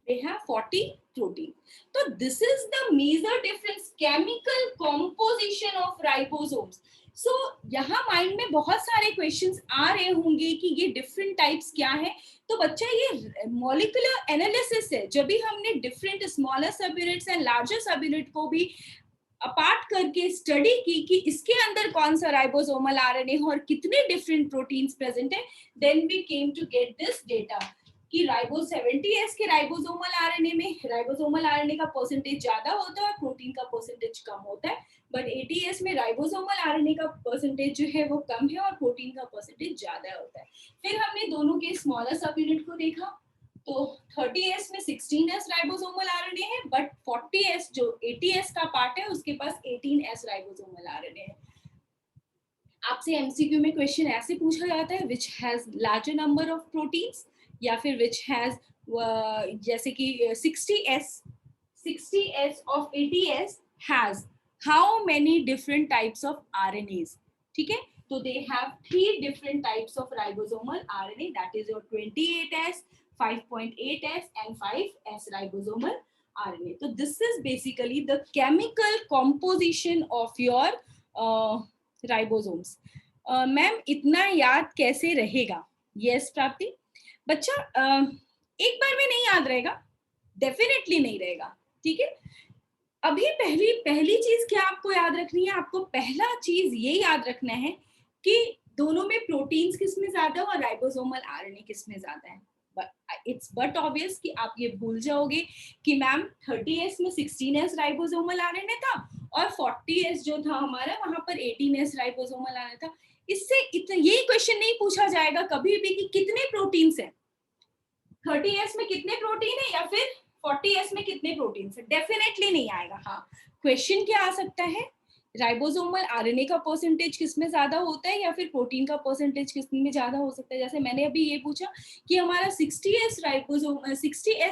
They have 40 proteins. So this is the major difference, chemical composition of ribosomes. So यहाँ माइंड में बहुत सारे क्वेश्चंस आ रहे होंगे कि ये डिफरेंट टाइप्स क्या है. तो बच्चा ये मॉलिक्यूलर एनालिसिस है. जब भी हमने डिफरेंट स्मॉलर सब यूनिट्स एंड लार्जर सब यूनिट को भी अपार्ट करके स्टडी की कि इसके अंदर कौन सा राइबोसोमल आरएनए और कितने डिफरेंट प्रोटीन्स प्रेजेंट है, then we came to get this data कि राइबो 70S के राइबोसोमल आरएनए में राइबोसोमल आरएनए का परसेंटेज ज्यादा होता है और प्रोटीन का परसेंटेज कम होता है. बट 80S में राइबोसोमल आरएनए का परसेंटेज जो है वो कम है और प्रोटीन का परसेंटेज ज्यादा होता है. फिर हमने दोनों के स्मॉलर सब यूनिट को देखा. तो 30S में 16S राइबोसोमल आरएनए है, बट 40S जो 80S का पार्ट है उसके पास 18S राइबोसोमल आरएनए है. आपसे एमसीक्यू में क्वेश्चन ऐसे पूछा जाता है, which has larger number of proteins, या फिर विच हैज जैसे कि 60S of 80S has how many different types of RNS. ठीक है, तो they have 3 different types of ribosomal RNA, that is your 28S, 5.8S and 5S ribosomal RNA. So this is basically the chemical composition of your ribosomes. Ma'am इतना याद कैसे रहेगा? Yes प्राप्ति. बच्चा एक बार में नहीं याद रहेगा, डेफिनेटली नहीं रहेगा. ठीक है, अभी पहली चीज क्या आपको याद रखनी है? आपको पहला चीज ये याद रखना है कि दोनों में प्रोटीन्स किस में ज्यादा और राइबोसोमल आरएनए किस में ज्यादा है. इट्स बट ऑब्वियस कि आप ये भूल जाओगे कि मैम 30S में 16S राइबोसोमल आरएनए था और 40S जो था हमारा वहां पर 18S राइबोसोमल आरएनए था. इससे इतना ये क्वेश्चन नहीं पूछा जाएगा कभी भी कि कितने प्रोटीन्स हैं, 30S में कितने प्रोटीन है या फिर 40S में कितने प्रोटीन्स है. डेफिनेटली नहीं आएगा. हाँ, क्वेश्चन क्या आ सकता है, राइबोसोमल आरएनए का परसेंटेज किस में ज्यादा होता है या फिर प्रोटीन का परसेंटेज किस में ज्यादा हो सकता है. जैसे मैंने अभी ये पूछा कि हमारा 60S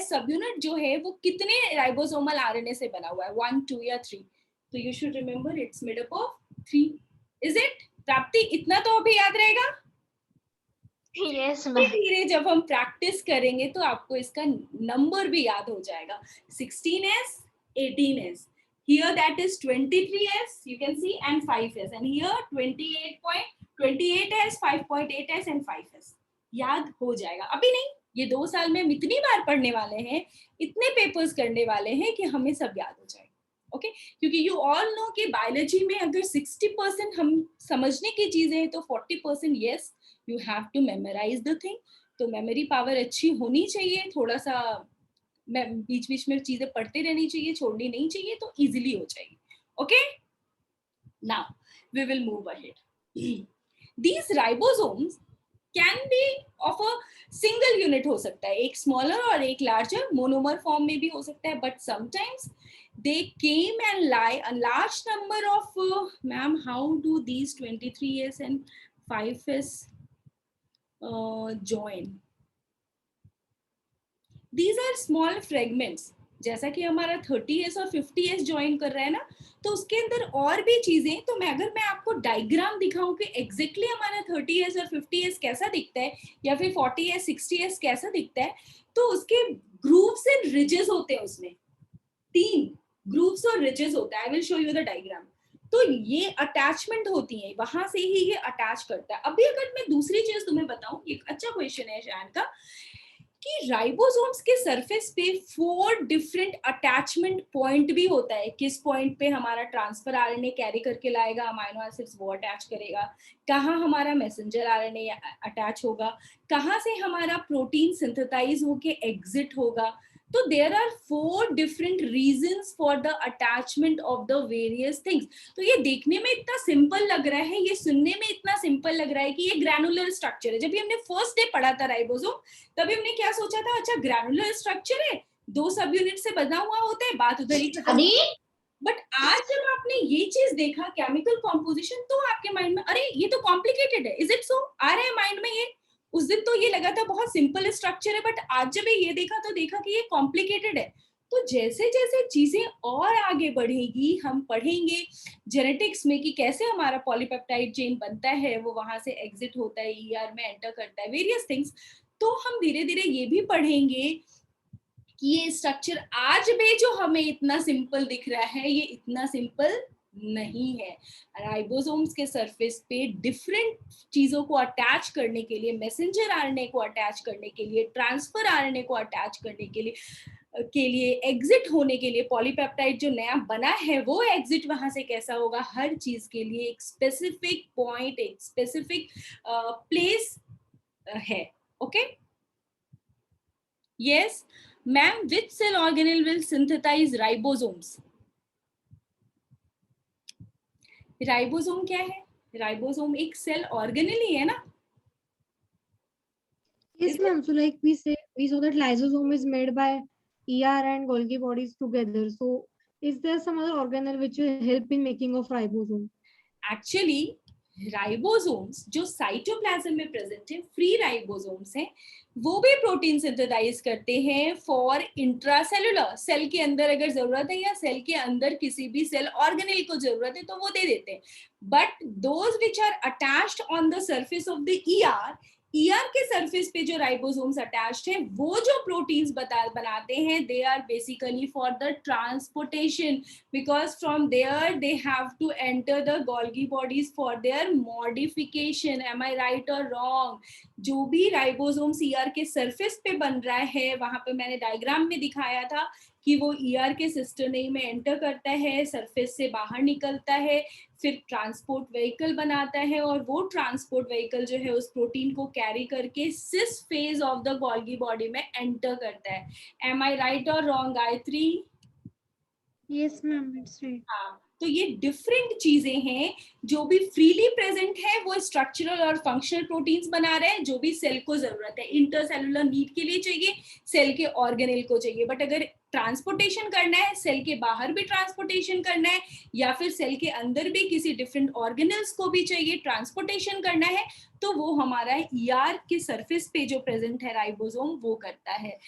सब यूनिट जो है वो कितने राइबोसोमल आरएनए से बना हुआ है, 1, 2 या 3. तो you should remember it's made up of 3. Is it प्राप्ति? इतना तो अभी याद रहेगा. Yes, धीरे जब हम प्रैक्टिस करेंगे तो आपको इसका नंबर भी याद हो जाएगा. 16S, 18S. Here that is 23S, you can see, and 5S, and here 28S, 5.8S and 5S. याद हो जाएगा. अभी नहीं, ये 2 साल में हम इतनी बार पढ़ने वाले हैं, इतने पेपर्स करने वाले हैं कि हमें सब याद हो जाएगा. ओके, क्योंकि यू ऑल नो कि बायोलॉजी में अगर 60% हम समझने की चीजें हैं तो 40% yes you have to memorize the thing. तो मेमोरी पावर अच्छी होनी चाहिए, थोड़ा सा बीच बीच में चीजें पढ़ते रहनी चाहिए, छोड़नी नहीं चाहिए, तो इजीली हो जाएगी. Okay, now we will move ahead. These ribosomes can be of a single unit हो सकता है, एक स्मॉलर और एक लार्जर, मोनोमर फॉर्म में भी हो सकता है, but sometimes they came and lie a large number of ma'am, how do these 23s and 5s join? These are small fragments. जैसा कि हमारा 30s और 50s ज्वाइन कर रहा है ना, तो उसके अंदर और भी चीजें, तो अगर मैं आपको डायग्राम दिखाऊं कि एग्जैक्टली हमारा 30s और 50s कैसा दिखता है, या फिर 40s 60s कैसा दिखता है, तो उसके ग्रूव्स एंड रिजेस होते हैं, उसमें 3 ग्रूव्स और रिजेस होता है. I will show you the diagram. तो ये अटैचमेंट होती है, वहां से ही ये अटैच करता है. अभी अगर मैं दूसरी चीज तुम्हें बताऊं, एक अच्छा क्वेश्चन है शायद का, कि राइबोसोम्स के सरफेस पे 4 डिफरेंट अटैचमेंट पॉइंट भी होता है. किस पॉइंट पे हमारा ट्रांसफर आरएनए कैरी करके लाएगा अमाइनो एसिड्स, वो अटैच करेगा. कहाँ हमारा मैसेंजर आरएनए अटैच होगा, कहाँ से हमारा प्रोटीन सिंथेसाइज होके एग्जिट होगा. तो there are 4 different reasons for the attachment of the various things. तो ये देखने में इतना सिंपल लग रहा है, ये सुनने में इतना सिंपल लग रहा है कि ये ग्रैनुलर स्ट्रक्चर है. जब भी हमने फर्स्ट डे पढ़ा था राइबोसोम, तभी हमने क्या सोचा था, अच्छा ग्रैनुलर स्ट्रक्चर है, 2 सब यूनिट से बना हुआ होता है, बात उधर ही खत्म. बट आज जब आपने ये चीज देखा, केमिकल कॉम्पोजिशन, तो आपके माइंड में अरे ये तो कॉम्प्लिकेटेड है, इज इट सो, आ रहा है माइंड में ये. उस दिन तो ये लगा था बहुत सिंपल स्ट्रक्चर है, बट आज जब ये देखा तो देखा कि ये कॉम्प्लिकेटेड है. तो जैसे जैसे चीजें और आगे बढ़ेगी, हम पढ़ेंगे जेनेटिक्स में कि कैसे हमारा पॉलीपेप्टाइड चेन बनता है, वो वहां से एग्जिट होता है, ईआर में एंटर करता है, वेरियस थिंग्स. तो हम धीरे धीरे ये भी पढ़ेंगे कि ये स्ट्रक्चर आज भी जो हमें इतना सिंपल दिख रहा है, ये इतना सिंपल नहीं है. राइबोसोम्स के सरफेस पे डिफरेंट चीजों को अटैच करने के लिए, मैसेंजर आरएनए को अटैच करने के लिए, ट्रांसफर आरएनए को अटैच करने के लिए एग्जिट होने के लिए, पॉलीपेप्टाइड जो नया बना है वो एग्जिट वहां से कैसा होगा, हर चीज के लिए एक स्पेसिफिक पॉइंट, एक स्पेसिफिक प्लेस है. Okay, yes ma'am, which cell organelle will synthesize ribosomes? Ribosome क्या है? राइबोसोम एक सेल ऑर्गेनेल ही है ना? Yes, ma'am. So like we saw that lysosome is made by ER and Golgi bodies together. So is there some other organelle which will help in making of ribosome? Actually ribosomes जो cytoplasm में present है, free ribosomes हैं, वो भी protein synthesise करते हैं for intracellular. Cell के अंदर अगर जरूरत है, या सेल के अंदर किसी भी सेल ऑर्गेनेल को जरूरत है, तो वो दे देते हैं. But those which are attached on the surface of the ER के सरफेस पे जो राइबोसोम्स अटैच्ड हैं, वो जो प्रोटीन्स बनाते हैं, they are basically for the transportation, because from there they have to enter the Golgi bodies for their modification. Am I right or wrong? जो भी राइबोसोम ईआर के सरफेस पे बन रहा है, वहां पे मैंने डायग्राम में दिखाया था कि वो ईआर के सिस्टर्नी में एंटर करता है, सरफेस से बाहर निकलता है, फिर ट्रांसपोर्ट व्हीकल बनाता है, और वो ट्रांसपोर्ट व्हीकल जो है उस प्रोटीन को कैरी करके cis face of the Golgi body में एंटर करता है. एम आई राइट और wrong Gayatri? Yes, ma'am. It's right. हाँ, तो ये डिफरेंट चीजें हैं. जो भी फ्रीली प्रेजेंट है वो स्ट्रक्चरल और फंक्शनल प्रोटीन्स बना रहे हैं, जो भी सेल को जरूरत है, इंटरसेलुलर नीड के लिए चाहिए, सेल के ऑर्गेनेल को चाहिए. बट अगर ट्रांसपोर्टेशन करना है, सेल के बाहर भी ट्रांसपोर्टेशन करना है, या फिर सेल के अंदर भी किसी डिफरेंट ऑर्गेनल्स को भी चाहिए ट्रांसपोर्टेशन करना है, तो वो हमारा ईआर के सरफेस पे जो प्रेजेंट है राइबोसोम, वो करता है.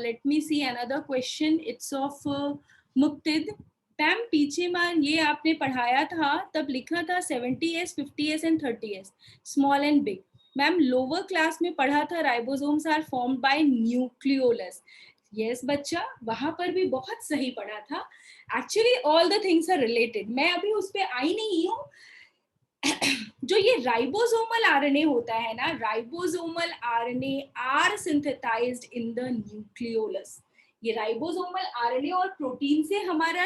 Let me see another question. It's of Muktid. Ma'am पीछे मान ये आपने पढ़ाया था, तब लिखा था 70s 50s and 30s, small and big. Ma'am lower class में पढ़ा था ribosomes are formed by nucleolus. Yes बच्चा, वहां पर भी बहुत सही पढ़ा था. Actually all the things are related. मैं अभी उस पर आई नहीं हूँ. जो ये राइबोसोमल आरएनए होता है ना, ribosomal RNA are synthesized in the nucleolus. ये राइबोसोमल आरएनए और प्रोटीन से हमारा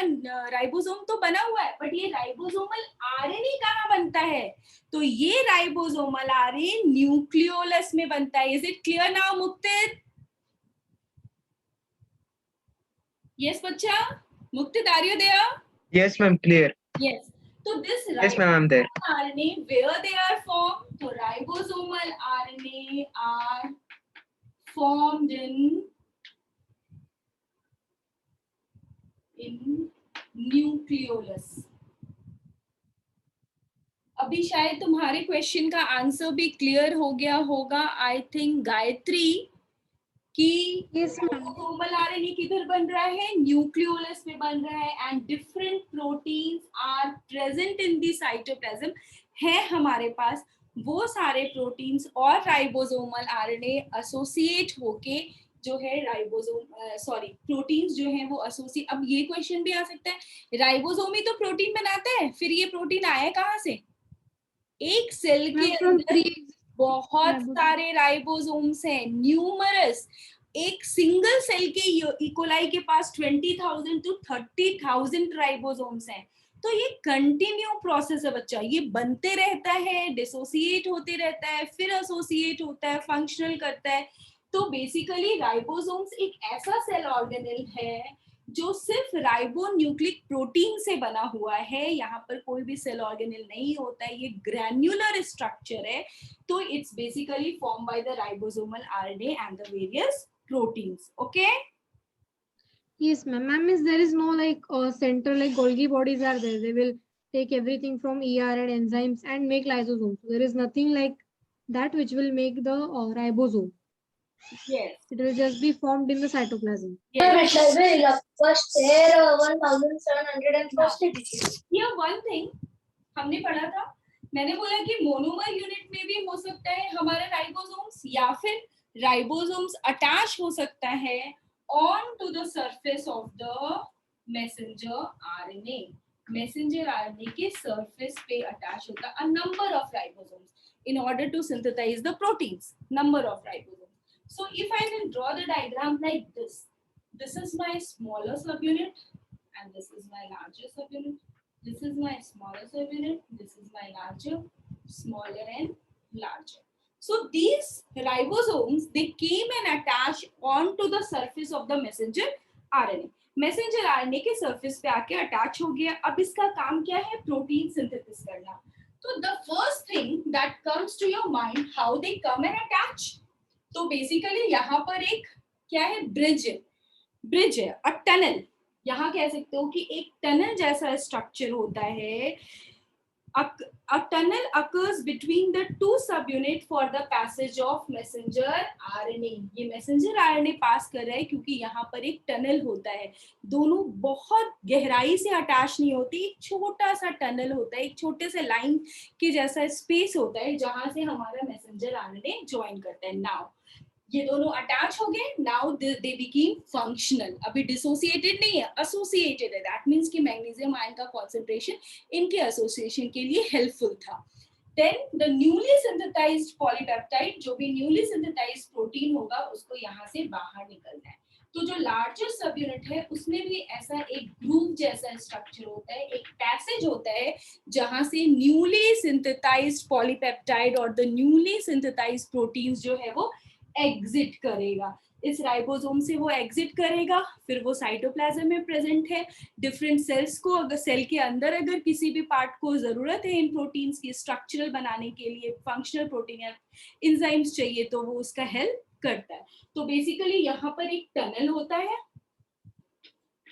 राइबोसोम तो बना हुआ है, बट ये राइबोसोमल आरएनए कहाँ बनता है? तो ये राइबोसोमल आरएनए न्यूक्लियोलस में बनता है. Is it clear now Muktid? Yes बच्चा, Muktid are you there? Yes, ma'am. Clear. Yes. So this Yes, ma'am. I'm there. RNA, where they are formed? So ribosomal RNA are formed in nucleolus. अभी शायद तुम्हारे question का answer भी clear हो गया होगा, I think Gayatri, कि Yes, ma'am. राइबोसोमल आरएनए किधर बन रहा है, न्यूक्लियोलस में बन रहा है, and different proteins are present in the cytoplasm. है हमारे पास वो सारे प्रोटीन्स और राइबोसोमल आरएनए एसोसिएट होके जो है राइबोसोम प्रोटीन्स जो है वो एसोसिएट। अब ये क्वेश्चन भी आ सकता है, राइबोसोम ही तो प्रोटीन बनाता है, फिर ये प्रोटीन आया कहाँ से? एक सेल के Ma'am, from अंदर pre बहुत राइबोसोम। सारे राइबोसोम्स हैं, न्यूमरस। एक सिंगल सेल के इकोलाई के पास 20,000 to 30,000 राइबोसोम्स हैं। तो ये कंटिन्यू प्रोसेस है बच्चा, ये बनते रहता है, डिसोसिएट होते रहता है, फिर एसोसिएट होता है, फंक्शनल करता है। तो बेसिकली राइबोसोम्स एक ऐसा सेल ऑर्गेनेल है जो सिर्फ राइबोन्यूक्लिक प्रोटीन से बना हुआ है। यहाँ पर कोई भी सेल ऑर्गेनेल नहीं होता है, ये ग्रैन्युलर स्ट्रक्चर है। तो it's basically form by the ribosomal RNA and the various proteins. Okay, Yes, ma'am. Ma'am, is there is no like center like Golgi bodies are there. They will take everything from ER and enzymes and make lysosomes. So there is nothing like that which will make the ribosome. yes, It will just be formed in the cytoplasm. yes. First here 1740. Here one thing हमने पढ़ा था, मैंने बोला कि monomer unit में भी हो सकता है हमारा राइबोसोम्स, या फिर राइबोसोम्स अटैच हो सकता है on to the surface of the messenger RNA. Messenger RNA के सरफेस पे अटैच होता है number of ribosomes in order to synthesize the proteins, number of ribosomes. So if I will draw the diagram like this is my smaller subunit and this is my larger subunit. This is my smaller subunit, this is my larger, smaller and larger. So these ribosomes, they came and attached onto the surface of the messenger RNA. Messenger RNA के surface पे आके attach हो गया। अब इसका काम क्या है? प्रोटीन सिंथेसिस करना। तो the first thing that comes to your mind, how they come and attach. तो बेसिकली यहाँ पर एक क्या है? ब्रिज है, अ टनल। यहाँ कह सकते हो कि एक टनल जैसा स्ट्रक्चर होता है। A tunnel occurs between the two subunit for the passage of messenger RNA. ये messenger RNA पास कर रहा है क्योंकि यहाँ पर एक टनल होता है। दोनों बहुत गहराई से अटैच नहीं होती, एक छोटा सा टनल होता है, एक छोटे से लाइन के जैसा स्पेस होता है जहां से हमारा मैसेंजर आरएनए ज्वाइन करता है। नाउ ये दोनों अटैच हो गए, नाउ दे बिकेम फंक्शनल। अभी डिसोसिएटेड नहीं है, एसोसिएटेड है। दैट मींस कि मैग्नीशियम आयन का कॉन्सेंट्रेशन इनके एसोसिएशन के लिए हेल्पफुल था। Then the newly synthesized polypeptide, जो भी न्यूली सिंथेसाइज्ड प्रोटीन होगा उसको यहाँ से बाहर निकलना है। तो जो लार्जर सब यूनिट है उसमें भी ऐसा एक ग्रूव जैसा स्ट्रक्चर होता है, एक पैसेज होता है जहां से न्यूली सिंथेसाइज्ड पॉलीपेप्टाइड और द न्यूली सिंथेसाइज्ड प्रोटीन्स जो है वो एग्जिट करेगा। इस राइबोसोम से वो एग्जिट करेगा, फिर वो साइटोप्लाज्म में प्रेजेंट है। डिफरेंट सेल्स को अगर सेल के अंदर अगर किसी भी पार्ट को जरूरत है इन प्रोटीन्स की स्ट्रक्चरल बनाने के लिए, फंक्शनल प्रोटीन या एंजाइम्स चाहिए तो वो उसका हेल्प करता है। तो बेसिकली यहाँ पर एक टनल होता है।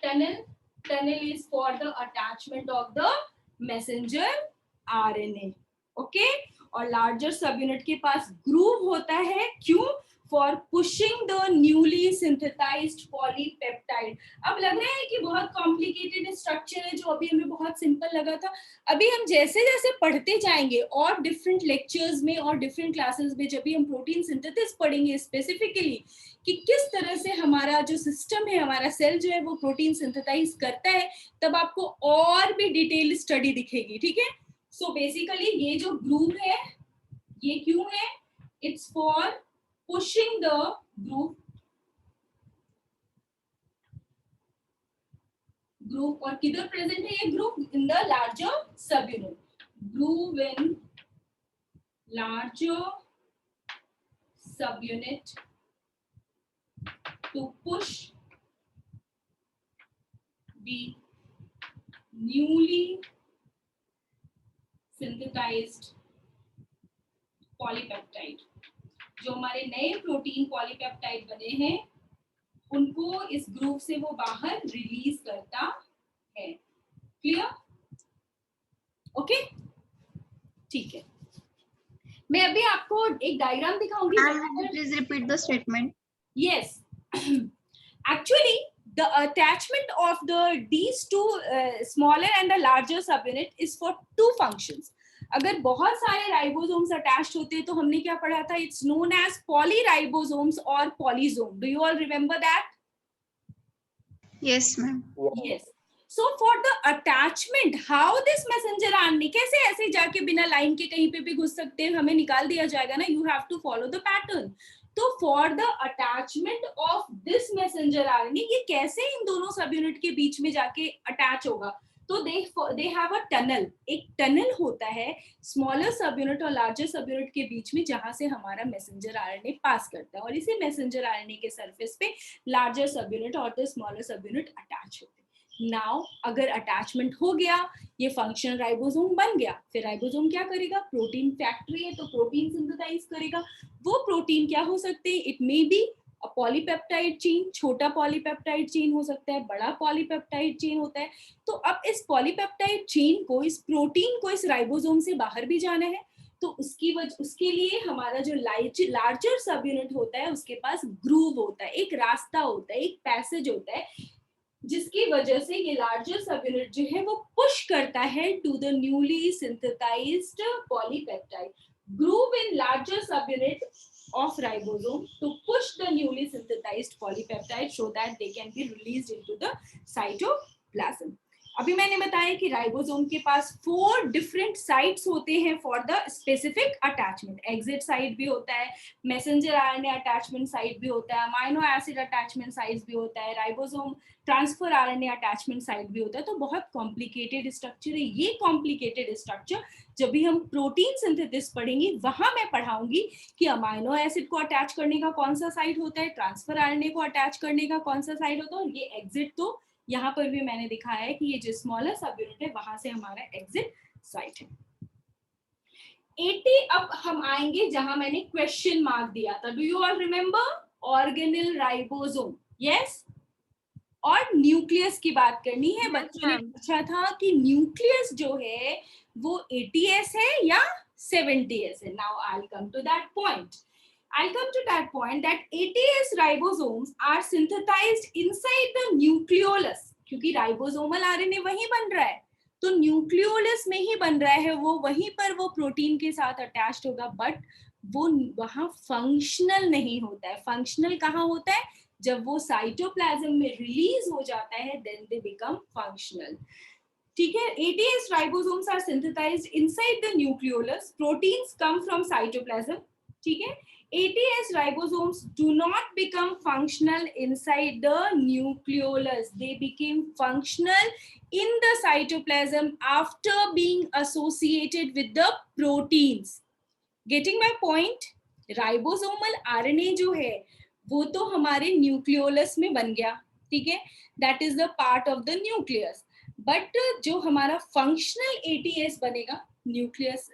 Tunnel is for the attachment of the messenger RNA. Okay, और लार्जर सब यूनिट के पास ग्रूव होता है, क्यों? For pushing the newly synthesized polypeptide. अब लग रहा है कि बहुत कॉम्प्लिकेटेड स्ट्रक्चर है जो अभी हमें बहुत सिंपल लगा था। अभी हम जैसे जैसे पढ़ते जाएंगे और डिफरेंट लेक्चर्स में और डिफरेंट क्लासेस में जब भी हम प्रोटीन सिंथेसिस पढ़ेंगे स्पेसिफिकली कि किस तरह से हमारा जो सिस्टम है, हमारा सेल जो है वो प्रोटीन सिंथेसाइज करता है, तब आपको और भी डिटेल स्टडी दिखेगी। ठीक है, सो बेसिकली ये जो ग्रूव है ये क्यों है? It's for pushing the group और किधर प्रेजेंट है ये group? In the larger subunit. Group in larger subunit to push the newly synthesized polypeptide. जो हमारे नए प्रोटीन पॉलीपेप्टाइड बने हैं उनको इस ग्रुप से वो बाहर रिलीज करता है। क्लियर? ओके, ठीक है। मैं अभी आपको एक डायग्राम दिखाऊंगी। Please repeat the statement. Yes. Actually, the attachment of these two smaller and the larger subunit is for two functions. अगर बहुत सारे राइबोसोम्स अटैच्ड होते हैं तो हमने क्या पढ़ा था? इट्स नोन एज पॉलीराइबोसोम्स और polysome. Do you all remember that? Yes, ma'am. Yes. So for the attachment, how this messenger RNA कैसे ऐसे जाके बिना लाइन के कहीं पे भी घुस सकते हैं, हमें निकाल दिया जाएगा ना. You have to follow the pattern. तो for the attachment of this messenger RNA, ये कैसे इन दोनों सब यूनिट के बीच में जाके अटैच होगा? तो they have a tunnel. एक टनल होता है स्मॉलर सब यूनिट और लार्जर सब यूनिट के बीच में, जहां से हमारा मैसेंजर आरएनए पास करता है, और इसी मैसेंजर आरएनए के सरफेस पे लार्जर सब यूनिट और द स्मॉलर सब यूनिट अटैच होते हैं. नाउ अगर अटैचमेंट हो गया, ये फंक्शनल राइबोसोम बन गया, फिर राइबोसोम क्या करेगा? प्रोटीन फैक्ट्री है तो प्रोटीन सिंथेसाइज करेगा. वो प्रोटीन क्या हो सकते हैं? It may be a polypeptide chain. छोटा पॉलीपेप्टाइड चेन हो सकता है, बड़ा पॉलीपेप्टाइड चेन होता है. तो अब इस पॉलीपेप्टाइड चेन को, इस प्रोटीन को इस राइबोसोम से बाहर भी जाना है, तो उसके लिए हमारा जो लार्जर सब यूनिट होता है उसके पास ग्रूव होता है, एक रास्ता होता है, एक पैसेज होता है, जिसकी वजह से ये लार्जर सब यूनिट जो है वो पुश करता है to the newly synthesized polypeptide. Groove in larger subunit of ribosome to push the newly synthesized polypeptide so that they can be released into the cytoplasm. अभी मैंने बताया कि राइबोसोम के पास 4 डिफरेंट साइट्स होते हैं for the specific attachment. Exit site भी होता है, मैसेंजर आरएनए अटैचमेंट साइट भी होता है, अमाइनो एसिड अटैचमेंट साइट भी होता है, ribosome transfer RNA attachment site भी होता है. तो बहुत कॉम्प्लिकेटेड स्ट्रक्चर है. ये कॉम्प्लिकेटेड स्ट्रक्चर जब भी हम प्रोटीन सिंथेसिस पढ़ेंगे वहां मैं पढ़ाऊंगी कि अमाइनो एसिड को अटैच करने का कौन सा साइट होता है, ट्रांसफर आरएनए को अटैच करने का कौन सा साइट होता है, और ये एग्जिट तो यहाँ पर भी मैंने दिखाया है कि ये जो स्मॉलर सब यूनिट है वहां से हमारा एग्जिट साइट है. 80 अब हम आएंगे जहां मैंने क्वेश्चन मार्क दिया था. Do you all remember? Organelle ribosome. Yes. और न्यूक्लियस की बात करनी है. बच्चों ने पूछा था कि न्यूक्लियस जो है वो 80s है या 70s है. Now I will come to that point. I'll come to that point that 80s ribosomes are synthesized inside the nucleolus. क्योंकि राइबोसोमल आरएनए वहीं बन रहा है, तो न्यूक्लियोलस में ही बन रहा है वो, वहीं पर वो प्रोटीन के साथ अटैच्ड होगा, बट वो वहां फंक्शनल नहीं होता है. फंक्शनल कहाँ होता है? जब वो साइटोप्लाज्म में रिलीज हो जाता है, देन दे बिकम फंक्शनल. ठीक है. 80s ribosomes are synthesized inside the nucleolus. Proteins come from cytoplasm. ठीक है. 80s ribosomes do not become functional inside the nucleolus. They became functional in the cytoplasm after being associated with the proteins. Getting my point? Ribosomal RNA जो है वो तो हमारे nucleolus में बन गया. ठीक है. That is the part of the nucleus. But जो हमारा functional 80s बनेगा, न्यूक्लियस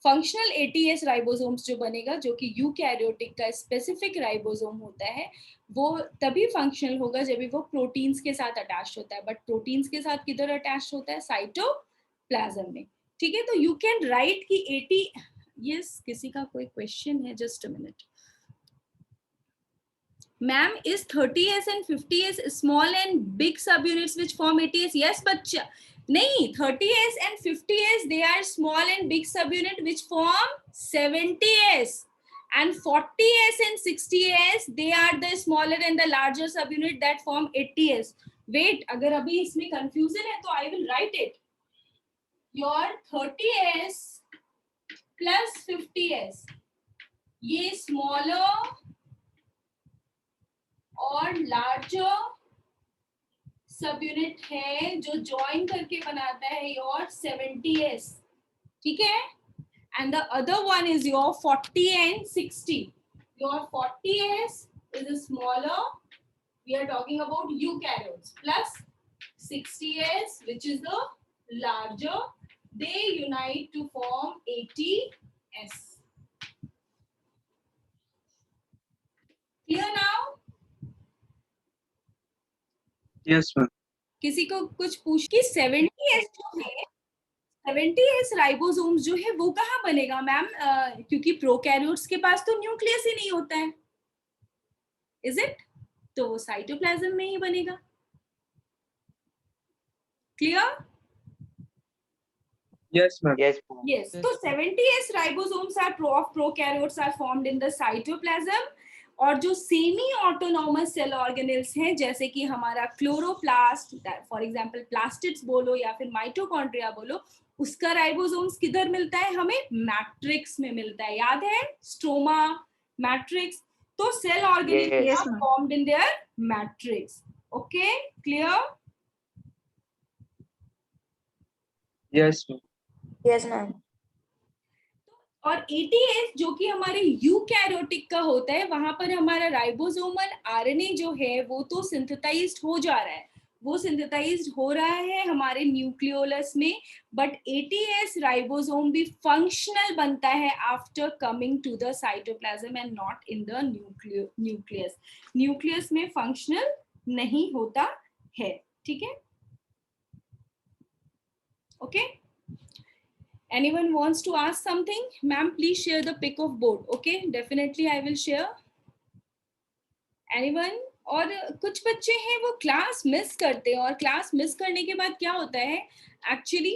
फंक्शनल 80s राइबोसोम्स जो बनेगा, जो कि यूकैरियोटिक का स्पेसिफिक राइबोसोम होता है, वो तभी फंक्शनल होगा जब वो प्रोटीन्स के साथ अटैच होता है. बट प्रोटीन्स के साथ किधर अटैच होता है? साइटोप्लाज्म में. ठीक है. तो यू कैन राइट कि 80. यस, किसी का कोई क्वेश्चन है? Just a minute. Ma'am, is 30s and 50s small and big subunits which form 80s? Yes बच्चा. नहीं, 30s and 50s they are small and big subunit which form 70s, and 40s and 60s they are the smaller and the larger subunit that form 80s. Wait, अगर अभी इसमें confusion है तो I will write it. Your 30s plus 50s ये smaller और larger सब unit है जो ज्वाइन करके बनाता है योर 70s. ठीक है. And the other one is your 40 and 60. Your 40s is smaller, we are talking about eukaryotes, plus 60s which is the larger, they unite to form 80s. Clear now? Yes, ma'am. किसी को कुछ पूछ कि 70 70s जो है 70s ribosomes जो है वो कहाँ बनेगा मैम? क्योंकि प्रोकैरियोट्स के पास तो न्यूक्लियस ही नहीं होता है, इज इट? तो वो साइटोप्लाज्म में ही बनेगा। Clear? Yes, ma'am. Yes, ma'am. Yes. So 70s ribosomes are of prokaryotes are formed in the cytoplasm. और जो सेमी ऑटोनॉमस सेल ऑर्गेनेल्स हैं जैसे कि हमारा क्लोरोप्लास्ट, फॉर एग्जांपल प्लास्टिड्स बोलो या फिर माइटोकॉन्ड्रिया बोलो, उसका राइबोसोम्स किधर मिलता है? हमें मैट्रिक्स में मिलता है। याद है? Stroma, matrix. तो cell organelles Yes. Are formed in their matrix. Okay, clear? Yes, ma'am. Yes, ma'am. और 80S जो कि हमारे यूकैरियोटिक का होता है, वहां पर हमारा राइबोसोमल आरएनए जो है वो तो सिंथेसाइज्ड हो जा रहा है, वो सिंथेसाइज्ड हो रहा है हमारे न्यूक्लियोलस में, बट 80S राइबोसोम भी फंक्शनल बनता है after coming to the cytoplasm and not in the nucleus. Nucleus में फंक्शनल नहीं होता है। ठीक है? Okay, anyone wants to ask something? Ma'am, please share the pic of board. Okay, definitely I will share. Anyone? और कुछ बच्चे हैं वो क्लास मिस करते हैं, और क्लास मिस करने के बाद क्या होता है एक्चुअली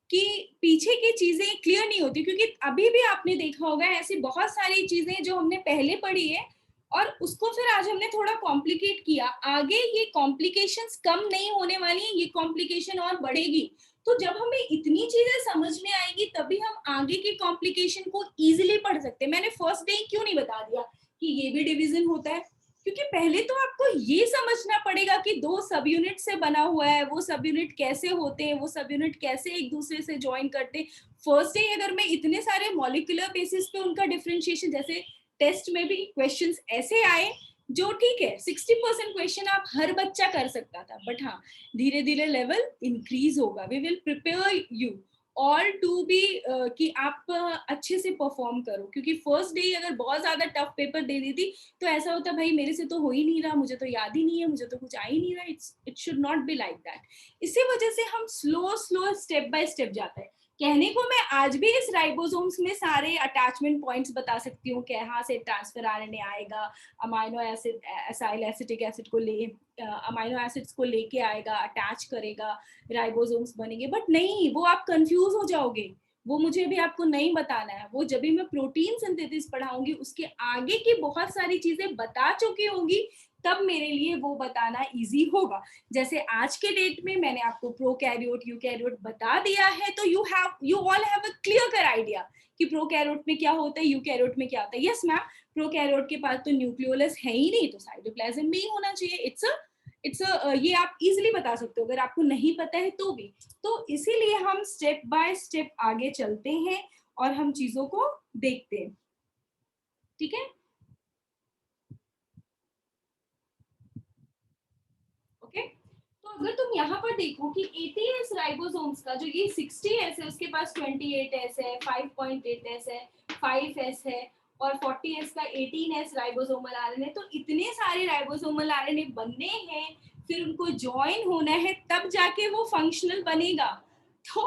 कि पीछे की चीजें क्लियर नहीं होती, क्योंकि अभी भी आपने देखा होगा ऐसी बहुत सारी चीजें जो हमने पहले पढ़ी है और उसको फिर आज हमने थोड़ा कॉम्प्लिकेट किया। आगे ये कॉम्प्लिकेशंस कम नहीं होने वाली हैं, ये कॉम्प्लिकेशन और बढ़ेगी। तो जब हमें इतनी चीजें समझ में आएगी तभी हम आगे के कॉम्प्लिकेशन को इजीली पढ़ सकते हैं। मैंने फर्स्ट डे क्यों नहीं बता दिया कि ये भी डिवीजन होता है? क्योंकि पहले तो आपको ये समझना पड़ेगा कि दो सब यूनिट से बना हुआ है, वो सब यूनिट कैसे होते हैं, वो सब यूनिट कैसे एक दूसरे से ज्वाइन करते हैं। फर्स्ट डे अगर मैं इतने सारे मॉलिक्यूलर बेसिस पे उनका डिफरेंशिएशन, जैसे टेस्ट में भी क्वेश्चंस ऐसे आए जो ठीक है 60% क्वेश्चन आप हर बच्चा कर सकता था, बट हाँ धीरे धीरे लेवल इंक्रीज होगा। We will prepare you all to be कि आप अच्छे से परफॉर्म करो, क्योंकि फर्स्ट डे अगर बहुत ज्यादा टफ पेपर दे दी थी तो ऐसा होता भाई मेरे से तो हो ही नहीं रहा, मुझे तो याद ही नहीं है, मुझे तो कुछ आ ही नहीं रहा। It should not be like that. इसी वजह से हम स्लो स्टेप बाय स्टेप जाते हैं। कहने को मैं आज भी इस राइबोसोम्स में सारे अटैचमेंट पॉइंट्स बता सकती हूँ, कहाँ से ट्रांसफर आरएनए आएगा, amino acid acyl acetic acid को अमाइनो एसिड्स को लेके आएगा, अटैच करेगा, राइबोसोम्स बनेंगे। बट नहीं, वो आप कंफ्यूज हो जाओगे, वो मुझे भी आपको नहीं बताना है। वो जब भी मैं प्रोटीन सिंथेसिस पढ़ाऊंगी उसके आगे की बहुत सारी चीजें बता चुकी होंगी, तब मेरे लिए वो बताना इजी होगा। जैसे आज के डेट में मैंने आपको प्रोकैरियोट यूकैरियोट बता दिया है, तो you all have a clear cut idea कि प्रोकैरियोट में क्या होता है, यूकैरियोट में क्या होता है। यस मैम, प्रोकैरियोट के पास तो न्यूक्लियोलस है ही नहीं, तो साइटोप्लाज्म में ही होना चाहिए। ये आप इजीली बता सकते हो अगर आपको नहीं पता है तो भी। तो इसीलिए हम स्टेप बाय स्टेप आगे चलते हैं और हम चीजों को देखते हैं। ठीक है? ओके, तो अगर तुम यहाँ पर देखो कि 80S राइबोसोम्स का जो ये 60S है उसके पास 28S है, 5.8S है, 5S है और 40S का 18S राइबोसोमल आरएनए। तो इतने सारे राइबोसोमल आरएनए बनने हैं, फिर उनको ज्वाइन होना है, तब जाके वो फंक्शनल बनेगा। तो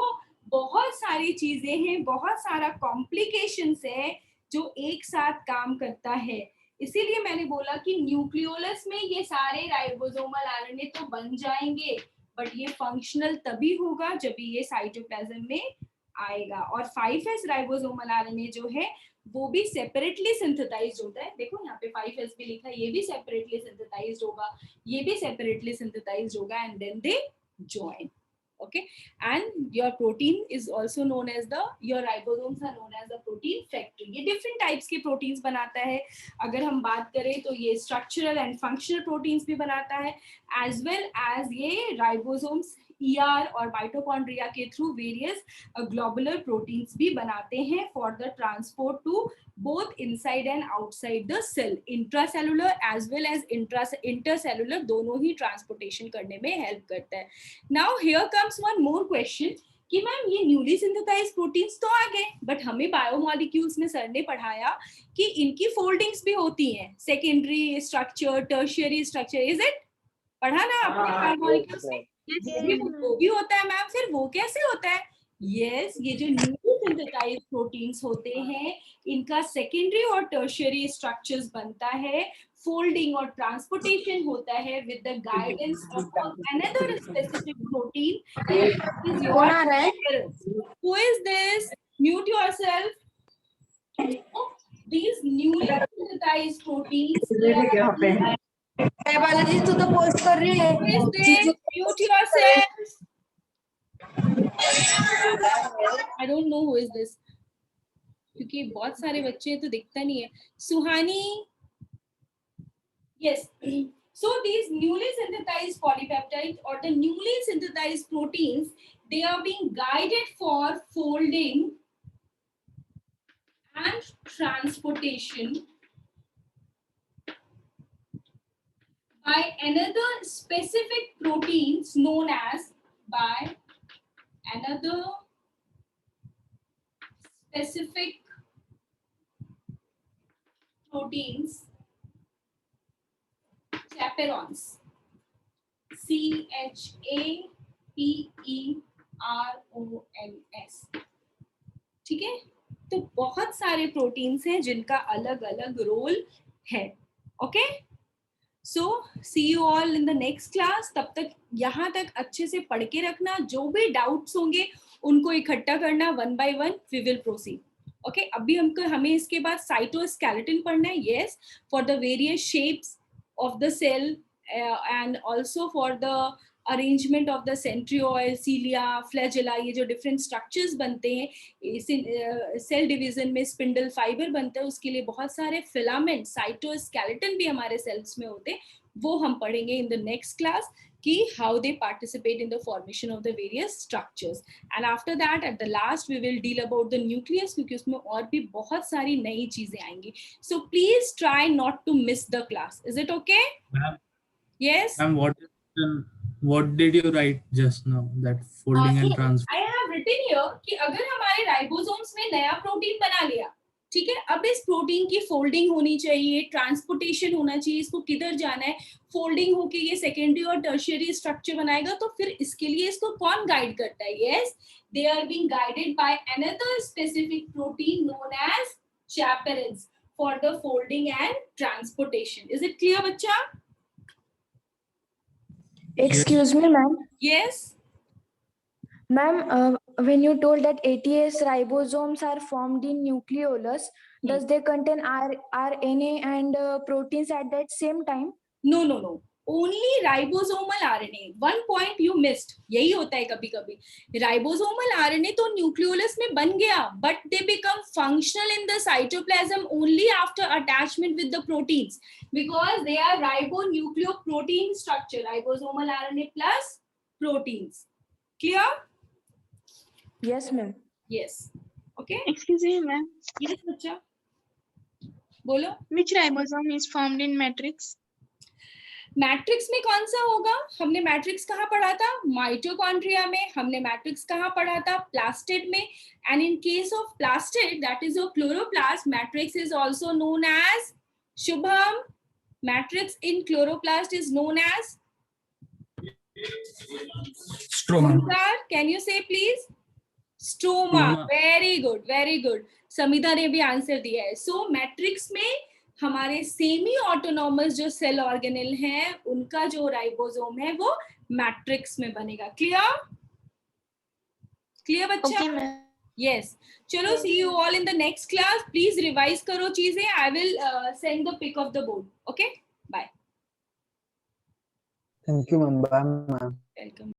बहुत सारी चीजें हैं, बहुत सारा कॉम्प्लिकेशंस है जो एक साथ काम करता है। इसीलिए मैंने बोला कि न्यूक्लियोलस में ये सारे राइबोसोमल आरएनए तो बन जाएंगे, बट ये फंक्शनल तभी होगा जब ये साइटोप्लाज्म में आएगा। और 5S राइबोसोमल आरएनए जो है वो भी सेपरेटली सिंथेसाइज्ड होता है। देखो यहाँ पे 5S भी लिखा है, ये भी सेपरेटली सिंथेसाइज्ड होगा, ये भी सेपरेटली सिंथेसाइज्ड होगा, and then they join. Okay, and your protein is also known as your ribosomes are known as the protein factory. ये different types के proteins बनाता है। अगर हम बात करें तो ये structural and functional proteins भी बनाता है, as well as ये ribosomes ER और माइटोकॉन्ड्रिया के थ्रू वेरियस ग्लोबुलर प्रोटीन्स भी बनाते हैं for the transport to both inside and outside the cell, intracellular as well as intercellular, दोनों ही ट्रांसपोर्टेशन करने में हेल्प करता है। Now here comes one more question कि मैम ये न्यूली सिंथेसाइज्ड प्रोटीन्स तो आ गए, बट हमें बायोमॉलिक्यूल्स में सर ने पढ़ाया कि इनकी फोल्डिंग्स भी होती हैं, secondary structure, tertiary structure, is it? पढ़ा ना आपने बायोमॉलिक्यूल्स में? वो भी होता है मैम, फिर वो कैसे होता है? यस, ये जो न्यूली सिंथेसाइज्ड प्रोटीन्स होते हैं, इनका सेकेंडरी और टर्शियरी स्ट्रक्चर्स बनता है, फोल्डिंग और ट्रांसपोर्टेशन होता है with the guidance of another specific protein. Is your parents. Who is this? Mute yourself. These newly synthesized proteins. Balaji तू तो पोस्ट कर रही है. Who is this? Mute yourself. I don't know who is this. क्योंकि बहुत सारे बच्चे हैं तो दिखता नहीं है. सुहानी. Yes. So these newly synthesized polypeptides or the newly synthesized proteins, they are being guided for folding and transportation by another specific proteins known as chaperones. chaperones. ठीक है, तो बहुत सारे प्रोटीन्स हैं जिनका अलग अलग रोल है. Okay, so see you all in the next class. तब तक यहाँ तक अच्छे से पढ़ के रखना. जो भी डाउट्स होंगे उनको इकट्ठा करना, one by one we will proceed. Okay, अभी हमें इसके बाद साइटोस्केलेटन पढ़ना है. Yes, for the various shapes of the cell and also for the arrangement of the centrioles, cilia, flagella, ये जो different structures बनते हैं, cell division में spindle fiber बनता है, उसके लिए बहुत सारे filament, cytoskeleton भी हमारे cells में होते हैं. वो हम पढ़ेंगे in the next class कि how they participate in the formation of the various structures. And after that, at the last, we will deal about the nucleus क्योंकि उसमें और भी बहुत सारी नई चीजें आएंगी. So please try not to miss the class. Is it okay? Ma'am, Yes. ma'am, what did you write just now? That folding and transfer. I have written here कि अगर हमारे राइबोसोम्स में नया प्रोटीन बना लिया, ठीक है, अब इस प्रोटीन की फोल्डिंग होनी चाहिए, ट्रांसपोर्टेशन होना चाहिए, इसको किधर जाना है, फोल्डिंग होके ये सेकेंडरी और टर्शियरी स्ट्रक्चर बनाएगा, तो फिर इसके लिए इसको कौन गाइड करता है? Yes, they are being guided by another specific protein known as chaperones for the folding and transportation. Is it clear, बच्चा? Excuse me, ma'am. Yes. Ma'am, when you told that ATS ribosomes are formed in nucleolus, does they contain RNA and proteins at that same time? No. Only ribosomal RNA. One point you missed. यही होता है कभी कभी. Ribosomal RNA तो nucleolus में बन गया, but they become functional in the cytoplasm only after attachment with the proteins because they are ribonucleoprotein structure. Ribosomal RNA plus proteins. Clear? Yes, ma'am. Yes. Okay. Excuse me, ma'am. Yes, बच्चा. बोलो. Which ribosome is formed in matrix? Matrix में कौन सा होगा? हमने matrix कहाँ पढ़ा था? माइटोकॉन्ड्रिया में. हमने मैट्रिक्स कहाँ पढ़ा था? प्लास्टिड में. And in case of plastid, that is your chloroplast, matrix is also known as Shubham. Matrix in chloroplast is known as Stroma. Can you say please? Stroma. Very good, very good. Samita ने भी answer दिया है. So matrix में हमारे semi autonomous जो cell organelle हैं, उनका जो राइबोसोम है वो मैट्रिक्स में बनेगा. क्लियर? क्लियर बच्चा? Okay, ma'am. यस. चलो, see you all in the next class. Please revise करो चीजें. I will send the pic of the board. Okay, bye. Thank you, ma'am. Bye, ma'am. Welcome.